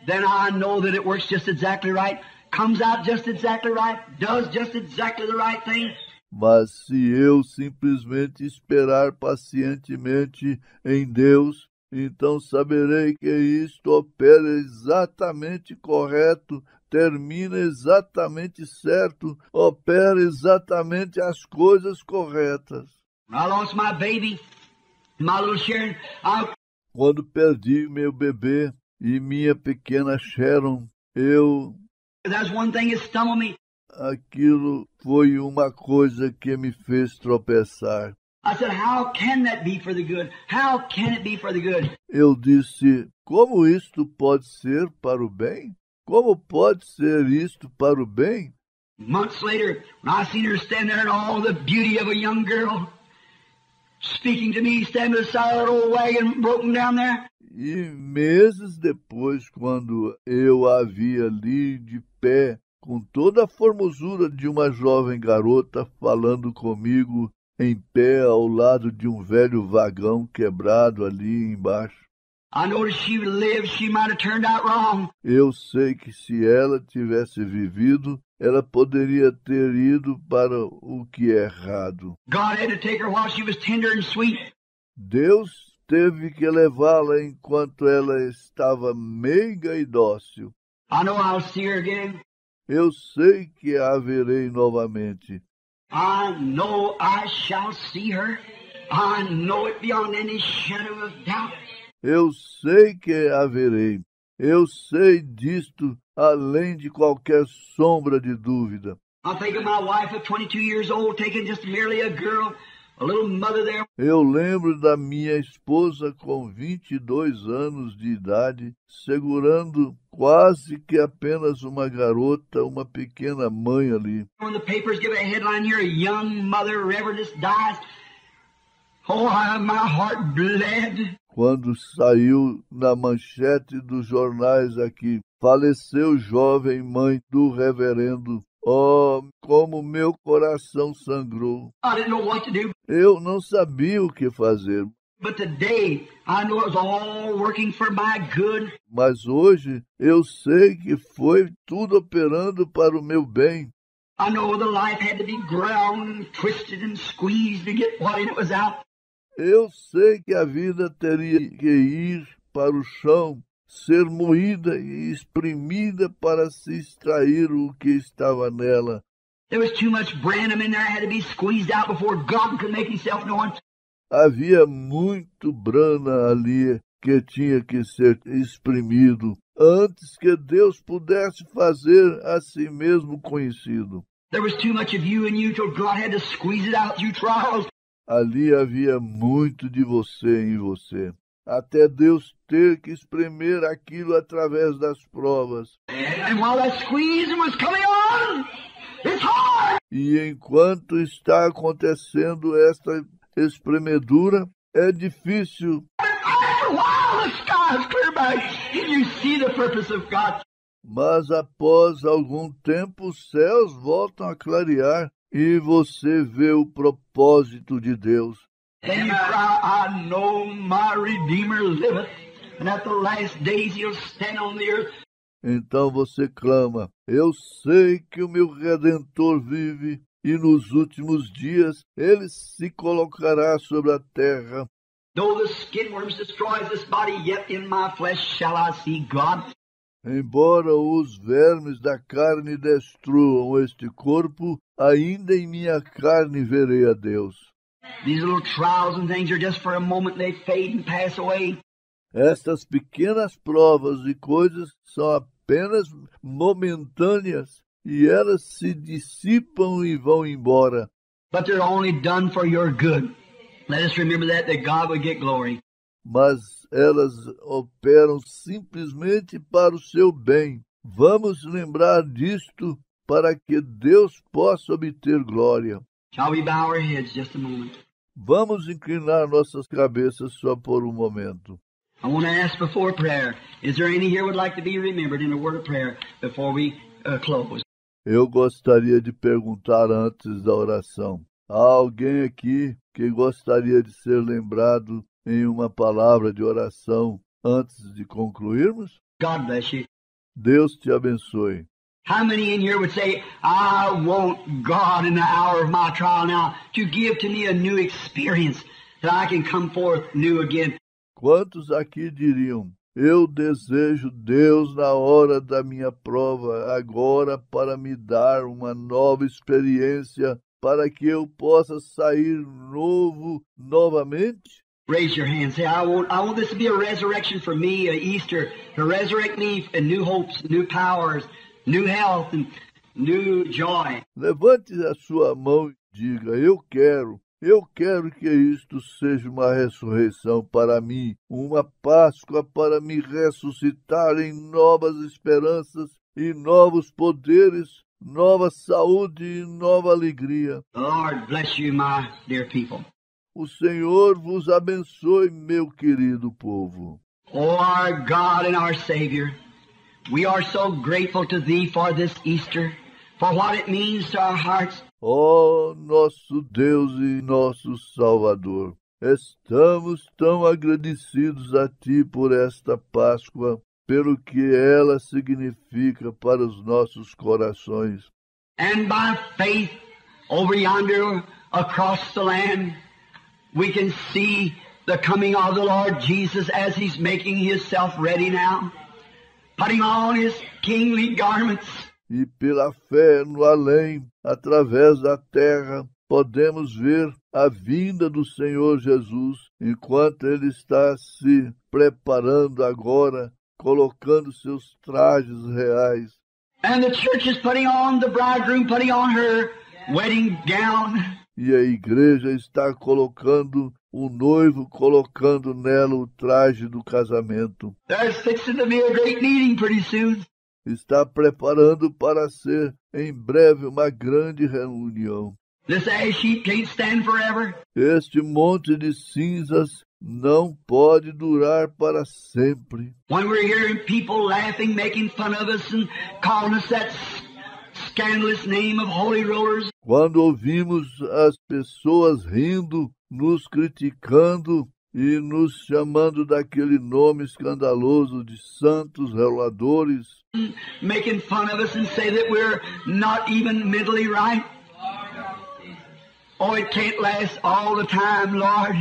then I know that it works just exactly right, comes out just exactly right, does just exactly the right thing. Mas se eu simplesmente esperar pacientemente em Deus, então saberei que isto opera exatamente correto, termina exatamente certo, opera exatamente as coisas corretas. When I lost my baby, my little Sharon, Quando perdi meu bebê e minha pequena Sharon, that's one thing that stumbled me. Aquilo foi uma coisa que me fez tropeçar. I said, how can that be for the good? How can it be for the good? Eu disse, como isto pode ser para o bem? Como pode ser isto para o bem? Months later, when I seen her stand there in all the beauty of a young girl, speaking to me, standing beside that old wagon broken down there. E meses depois, quando eu a vi ali de pé, com toda a formosura de uma jovem garota, falando comigo em pé ao lado de um velho vagão quebrado ali embaixo. I noticed she lived, she might have turned out wrong. Eu sei que se ela tivesse vivido, ela poderia ter ido para o que é errado. God had to take her while she was tender and sweet. Deus teve que levá-la enquanto ela estava meiga e dócil. I know I'll see her again. Eu sei que a verei novamente. I know I shall see her. I know it beyond any shadow of doubt. Eu sei que a verei. Eu sei disto além de qualquer sombra de dúvida. I think of my wife of 22 years old taking just merely a girl, a little mother there. Eu lembro da minha esposa com 22 anos de idade, segurando quase que apenas uma garota, uma pequena mãe ali. When the papers give a headline here, a young mother reverendess dies. Oh, my heart bled. Quando saiu na manchete dos jornais aqui, faleceu jovem mãe do reverendo. Oh, como meu coração sangrou. I didn't know what to do. Eu não sabia o que fazer. But today, I know it was all working for my good. Mas hoje eu sei que foi tudo operando para o meu bem. I know the life had to be ground and twisted and squeezed to get what in it was out. Eu sei que a vida teria que ir para o chão, ser moída e exprimida para se extrair o que estava nela. There was too much Branham in there, had to be squeezed out before God could make himself known. Havia muito Brana ali que tinha que ser exprimido antes que Deus pudesse fazer a si mesmo conhecido. There was too much of you in you till God had to squeeze it out through trials. Ali havia muito de você em você, até Deus ter que espremer aquilo através das provas. And while that squeezing was coming on, it's hard. E enquanto está acontecendo esta espremedura, é difícil. After a while, the sky is clear back, and you see the purpose of God. Mas após algum tempo, os céus voltam a clarear e você vê o propósito de Deus. Then you cry, I know my Redeemer liveth, and at the last days he'll stand on the earth. Então você clama, eu sei que o meu Redentor vive, e nos últimos dias ele se colocará sobre a terra. Though the skin worms destroys this body, yet in my flesh shall I see God. Embora os vermes da carne destruam este corpo, ainda em minha carne verei a Deus. These little trials and things are just for a moment, they fade and pass away. Estas pequenas provas e coisas são apenas momentâneas e elas se dissipam e vão embora. But they're only done for your good. Let us remember that God will get glory. Mas elas operam simplesmente para o seu bem. Vamos lembrar disto para que Deus possa obter glória. Shall we bow our heads just a moment? Vamos inclinar nossas cabeças só por um momento. I want to ask before prayer, is there any here would like to be remembered in a word of prayer before we close? Eu gostaria de perguntar antes da oração. Há alguém aqui que gostaria de ser lembrado em uma palavra de oração antes de concluirmos? God bless you. Deus te abençoe. How many in here would say, I want God in the hour of my trial now to give to me a new experience that I can come forth new again? Quantos aqui diriam, eu desejo Deus na hora da minha prova, agora para me dar uma nova experiência, para que eu possa sair novo novamente? Raise your hand. Say, I want this to be a resurrection for me, a Easter, to resurrect me in new hopes, new powers, new health, and new joy. Levante a sua mão e diga, eu quero que isto seja uma ressurreição para mim, uma Páscoa para me ressuscitar em novas esperanças e novos poderes, nova saúde e nova alegria. The Lord bless you, my dear people. O Senhor vos abençoe, meu querido povo. Oh, our God and our Savior, we are so grateful to Thee for this Easter, for what it means to our hearts. Ó nosso Deus e nosso Salvador, estamos tão agradecidos a Ti por esta Páscoa, pelo que ela significa para os nossos corações. And by faith, over yonder, across the land, we can see the coming of the Lord Jesus as He's making Himself ready now, putting on His kingly garments. E pela fé no além, através da terra, podemos ver a vinda do Senhor Jesus, enquanto Ele está se preparando agora, colocando seus trajes reais. And the church is putting on the bridegroom, putting on her wedding gown. E a igreja está colocando o noivo, colocando nela o traje do casamento. There's fixing to be a great meeting pretty soon. Está preparando para ser em breve uma grande reunião. This ash heap can't stand forever. Este monte de cinzas não pode durar para sempre. When we're hearing people laughing, making fun of us and calling us that scandalous name of holy rollers. Quando ouvimos as pessoas rindo, nos criticando e nos chamando daquele nome escandaloso de santos reladores, Making fun of us and say that we're not even mentally right. Oh, it can't last all the time, Lord.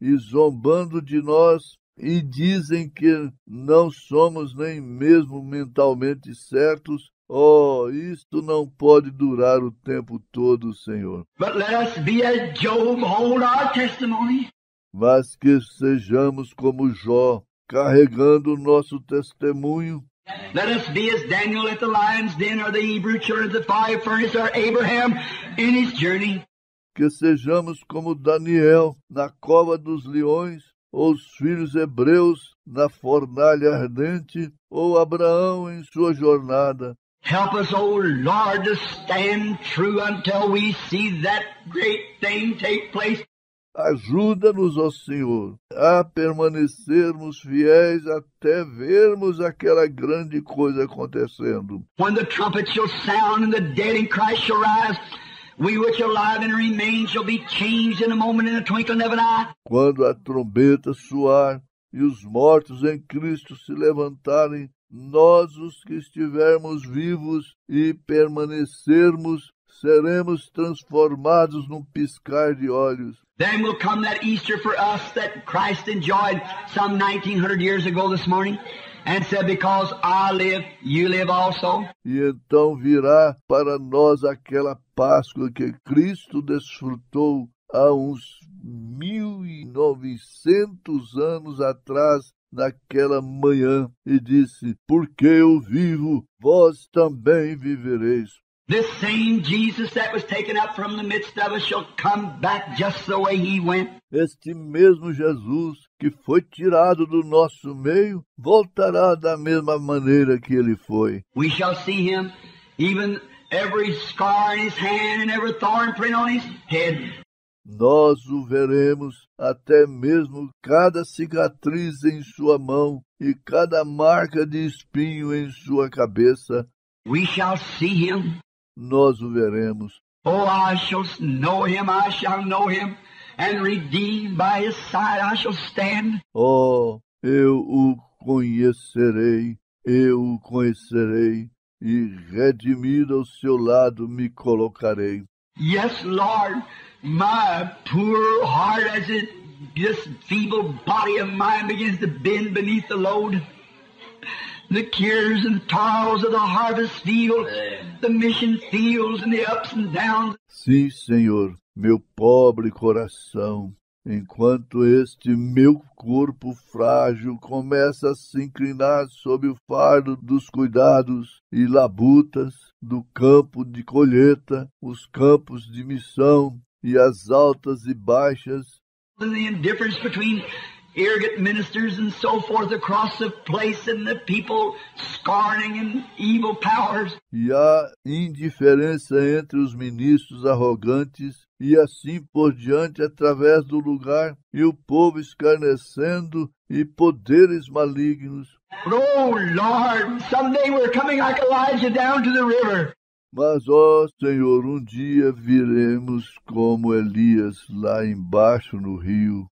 e zombando de nós, e dizem que não somos nem mesmo mentalmente certos. Oh, isto não pode durar o tempo todo, Senhor. But let us be as Job, hold our testimony. Mas que sejamos como Jó, carregando o nosso testemunho. Let us be as Daniel at the lion's den, or the Hebrew children at the fire furnace, or Abraham in his journey. Que sejamos como Daniel na cova dos leões, ou os filhos hebreus na fornalha ardente, ou Abraão em sua jornada. Help us, O Lord, to stand true until we see that great thing take place. Ajuda-nos, ó Senhor, a permanecermos fiéis até vermos aquela grande coisa acontecendo. When the trumpet shall sound and the dead in Christ shall rise, we which are alive and remain shall be changed in a moment, in a twinkling of an eye. Quando a trombeta soar e os mortos em Cristo se levantarem, nós, os que estivermos vivos e permanecermos, seremos transformados num piscar de olhos. Then will come that Easter for us that Christ enjoyed some 1900 years ago this morning and said, because I live, you live also. E então virá para nós aquela Páscoa que Cristo desfrutou há uns 1900 anos atrás, naquela manhã, e disse, porque eu vivo, vós também vivereis. This same Jesus that was taken up from the midst of us shall come back just the way He went. Este mesmo Jesus que foi tirado do nosso meio, voltará da mesma maneira que ele foi. We shall see Him, even every scar in His hand and every thorn print on His head. Nós o veremos, até mesmo cada cicatriz em sua mão e cada marca de espinho em sua cabeça. We shall see Him. Nós o veremos. Oh, I shall know Him, and redeemed by His side I shall stand. Oh, eu o conhecerei, e redimido ao seu lado me colocarei. Yes, Lord, my poor heart as this feeble body of mine begins to bend beneath the load. The cares and toils of the harvest field, the mission fields and the ups and downs. Sim, Senhor, meu pobre coração, enquanto este meu corpo frágil começa a se inclinar sob o fardo dos cuidados e labutas do campo de colheita, os campos de missão e as altas e baixas. And the indifference between arrogant ministers and so forth across the place, and the people scorning and evil powers. E há indiferença entre os ministros arrogantes e assim por diante através do lugar, e o povo escarnecendo e poderes malignos. But, oh Lord, someday we're coming like Elijah down to the river. Mas, ó Senhor, um dia viremos como Elias lá embaixo no rio.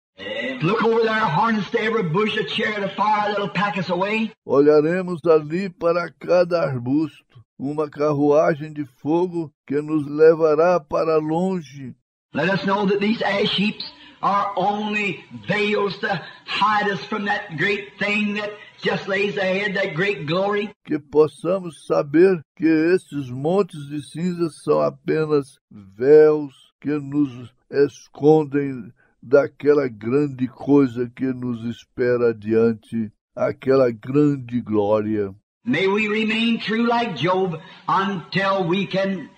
Look over there, harness to every bush, a chariot of fire that'll pack us away. Olharemos ali para cada arbusto, uma carruagem de fogo que nos levará para longe. Let us know that these ash heaps are only veils to hide us from that great thing that just lays ahead, that great glory. Que possamos saber que esses montes de cinzas são apenas véus que nos escondem daquela grande coisa que nos espera adiante, aquela grande glória. May we remain true like Job until we can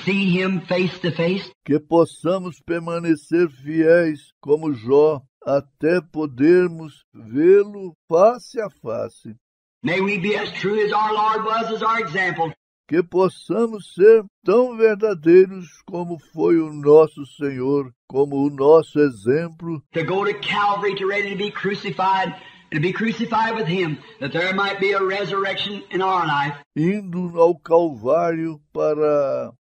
see him face to face. Que possamos permanecer fiéis como Jó até podermos vê-lo face a face. May we be as true as our Lord was as our example. Que possamos ser tão verdadeiros como foi o nosso Senhor, como o nosso exemplo. To go to Calvary to ready to be crucified, and to be crucified with him, that there might be a resurrection in our life. Indo ao Calvário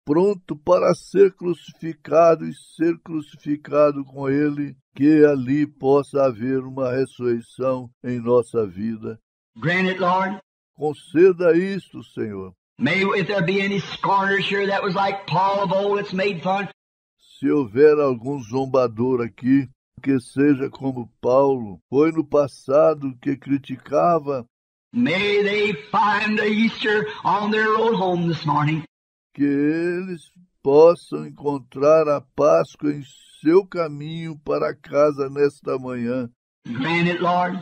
pronto para ser crucificado e ser crucificado com Ele, que ali possa haver uma ressurreição em nossa vida. Grant it, Lord. Conceda isto, Senhor. May, if there be any scorners here that was like Paul of old that's made fun, Se houver algum zombador aqui, que seja como Paulo, foi no passado que criticava, may they find the Easter on their road home this morning. que eles possam encontrar a Páscoa em seu caminho para casa nesta manhã. Grant it, Lord.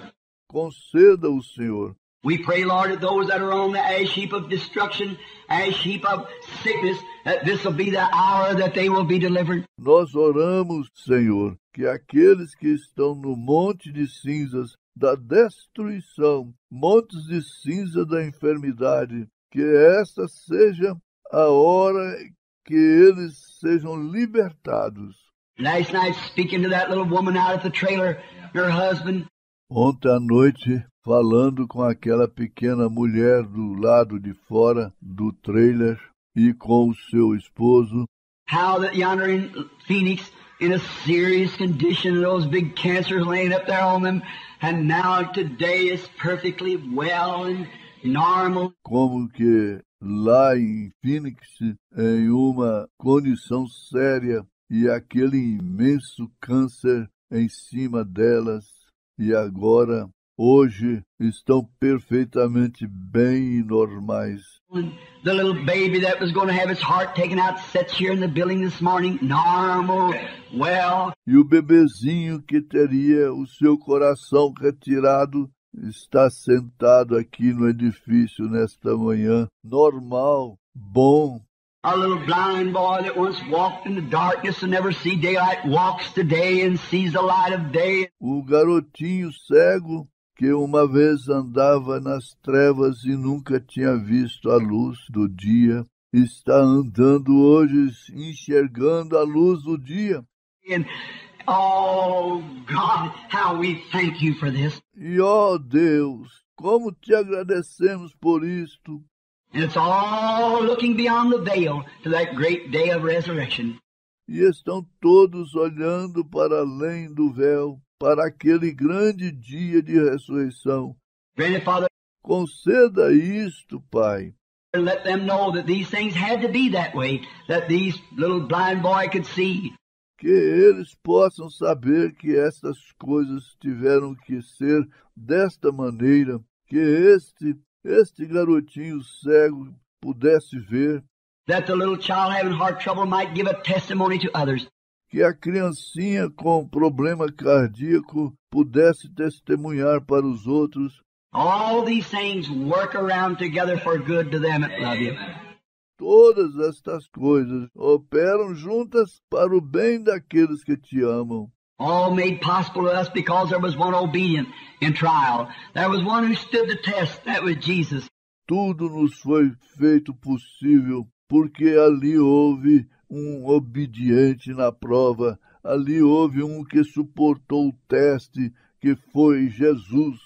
Conceda-o, Senhor. We pray, Lord, that those that are on the ash heap of destruction, ash heap of sickness, that this will be the hour that they will be delivered. Nós oramos, Senhor, que aqueles que estão no monte de cinzas da destruição, montes de cinza da enfermidade, que esta seja a hora que eles sejam libertados. Last night, speaking to that little woman out at the trailer, her husband, Ontem à noite, falando com aquela pequena mulher do lado de fora do trailer e com o seu esposo, how that yonder in Phoenix, in a serious condition, those big cancers laying up there on them, and now today is perfectly well and normal. como que lá em Phoenix, em uma condição séria, e aquele imenso câncer em cima delas, e agora, hoje, estão perfeitamente bem e normais. And the little baby that was going to have its heart taken out sits here in the building this morning, normal, well. E o bebezinho que teria o seu coração retirado está sentado aqui no edifício nesta manhã, normal, bom. Our little blind boy that once walked in the darkness and never see daylight walks today and sees the light of day. O garotinho cego que uma vez andava nas trevas e nunca tinha visto a luz do dia, está andando hoje enxergando a luz do dia. And oh God, how we thank you for this. E ó Deus, como te agradecemos por isto. And it's all looking beyond the veil to that great day of resurrection. E estão todos olhando para além do véu, para aquele grande dia de ressurreição. Grant it, Father, Conceda isto, Pai, and let them know that these things had to be that way, that these little blind boy could see. que eles possam saber que estas coisas tiveram que ser desta maneira, que este garotinho cego pudesse ver, That the little child having heart trouble might give a testimony to others. que a criancinha com problema cardíaco pudesse testemunhar para os outros. All these things work around together for good to them that love you. Todas estas coisas operam juntas para o bem daqueles que te amam. All made possible to us because there was one obedient in trial. There was one who stood the test. That was Jesus. Tudo nos foi feito possível porque ali houve obediente na prova. Ali houve que suportou o teste, que foi Jesus.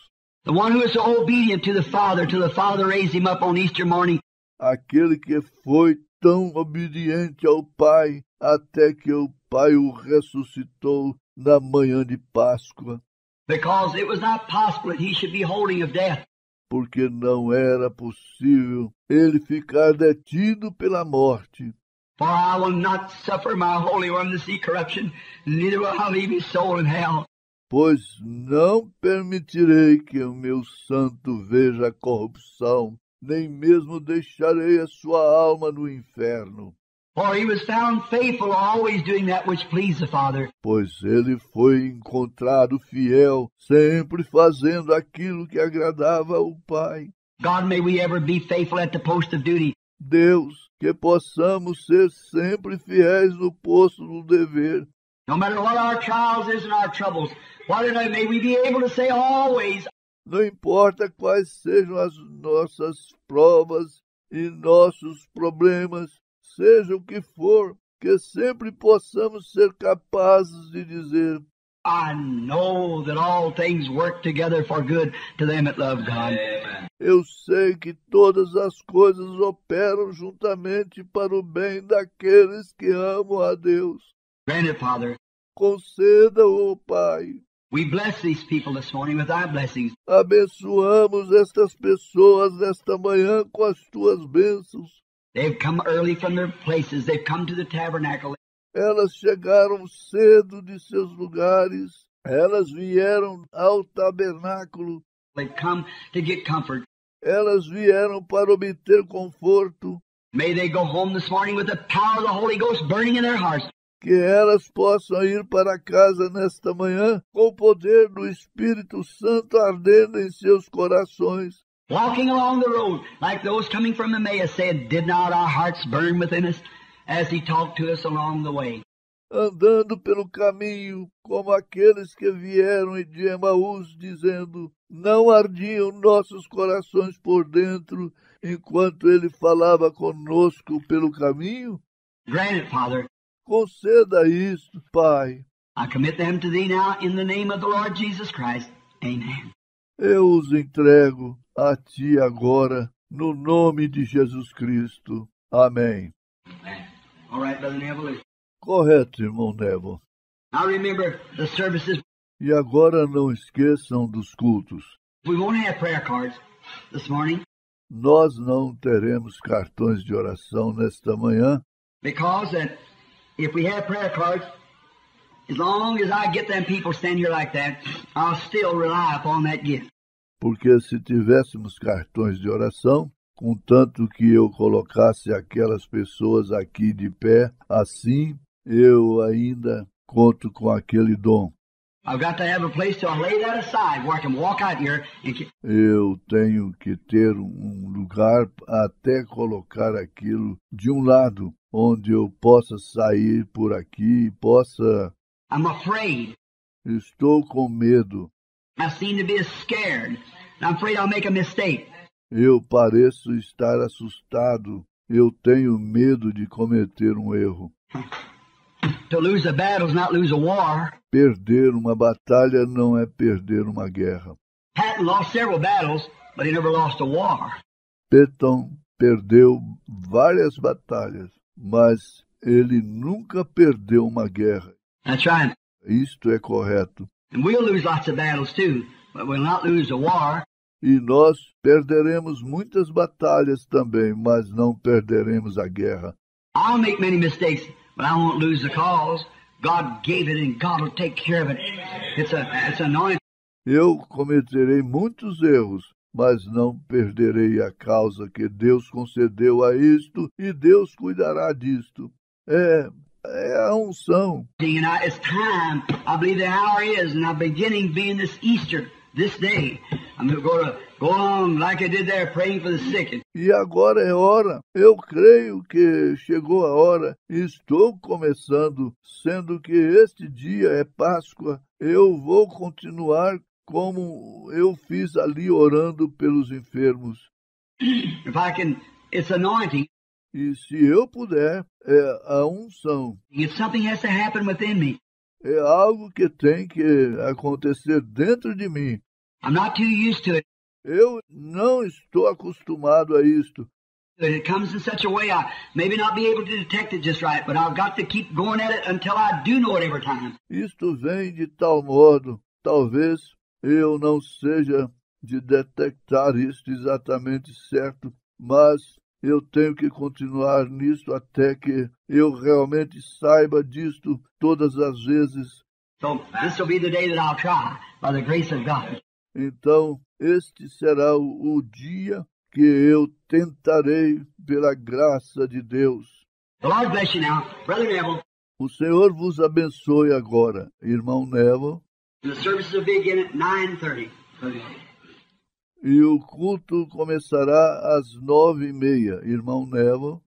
The one who was so obedient to the Father till the Father raised him up on Easter morning. Aquele que foi tão obediente ao Pai até que o Pai o ressuscitou na manhã de Páscoa. Because it was not possible that he should be holding of death. Porque não era possível ele ficar detido pela morte. For I will not suffer my Holy One to see corruption, neither will I leave his soul in hell. Pois não permitirei que o meu santo veja a corrupção, nem mesmo deixarei a sua alma no inferno. For he was found faithful, always doing that which pleased the Father. Pois ele foi encontrado fiel, sempre fazendo aquilo que agradava ao Pai. God, may we ever be faithful at the post of duty. Deus, que possamos ser sempre fiéis no posto do dever. No matter what our trials is and our troubles, may we be able to say always, Não importa quais sejam as nossas provas e nossos problemas, seja o que for, que sempre possamos ser capazes de dizer: I know that all things work together for good to them that love God. Eu sei que todas as coisas operam juntamente para o bem daqueles que amam a Deus. Grant it, Father. Conceda-o, Pai. We bless these people this morning with thy blessings. Abençoamos estas pessoas nesta manhã com as tuas bênçãos. They've come early from their places. They've come to the tabernacle. Elas chegaram cedo de seus lugares. Elas vieram ao tabernáculo. They've come to get comfort. Elas vieram para obter conforto. May they go home this morning with the power of the Holy Ghost burning in their hearts. Que elas possam ir para casa nesta manhã com o poder do Espírito Santo ardendo em seus corações. Walking along the road, like those coming from Emmaus said, did not our hearts burn within us as he talked to us along the way? Andando pelo caminho, como aqueles que vieram de Emaús, dizendo: não ardiam nossos corações por dentro, enquanto ele falava conosco pelo caminho? Grant it, Father. Conceda isto, Pai. I commit them to thee now in the name of the Lord Jesus Christ. Amen. Eu os entrego a ti agora, no nome de Jesus Cristo. Amém. All right, Brother Neville. Correto, irmão Neville. Now remember the services. E agora não esqueçam dos cultos. We won't have prayer cards this morning Nós não teremos cartões de oração nesta manhã, because if we have prayer cards, as long as I get them people stand here like that, I'll still rely upon that gift. porque se tivéssemos cartões de oração, contanto que eu colocasse aquelas pessoas aqui de pé, assim eu ainda conto com aquele dom. I've got to have a place to lay that aside where I can walk out here and Eu tenho que ter lugar até colocar aquilo de um lado, onde eu possa sair por aqui e possa... I'm afraid. Estou com medo. I seem to be scared. I'm afraid I'll make a mistake. Eu pareço estar assustado. Eu tenho medo de cometer um erro. To lose a battle is not lose a war. Perder uma batalha não é perder uma guerra. Patton lost several battles, but he never lost a war. Patton perdeu várias batalhas, mas ele nunca perdeu uma guerra. That's right. Isto é correto. And we'll lose lots of battles too, but we'll not lose a war. E nós perderemos muitas batalhas também, mas não perderemos a guerra. I'll make many mistakes, but I won't lose the cause. God gave it and God will take care of it. It's anointing. Eu cometerei muitos erros, mas não perderei a causa que Deus concedeu a isto e Deus cuidará disto. É a unção. It's time. I believe the hour is, and I'm beginning being this Easter, this day, I'm going to go on like I did there, praying for the sick. E agora é hora. Eu creio que chegou a hora. Estou começando, sendo que este dia é Páscoa. Eu vou continuar como eu fiz ali orando pelos enfermos. If I can, it's anointing. E se eu puder, é a unção. If something has to happen within me, É algo que tem que acontecer dentro de mim. I'm not too used to it. Eu não estou acostumado a isto. It comes in such a way I maybe not be able to detect it just right, but I've got to keep going at it until I do know it every time. Isto vem de tal modo, talvez eu não seja de detectar isto exatamente certo, mas eu tenho que continuar nisto até que eu realmente saiba disto todas as vezes. So this will be the day that I'll try, by the grace of God. Então, este será o dia que eu tentarei pela graça de Deus. The Lord bless you now. Brother Neville, O Senhor vos abençoe agora, irmão Neville. the services will begin at 9:30. E o culto começará às 9h30, irmão Neville.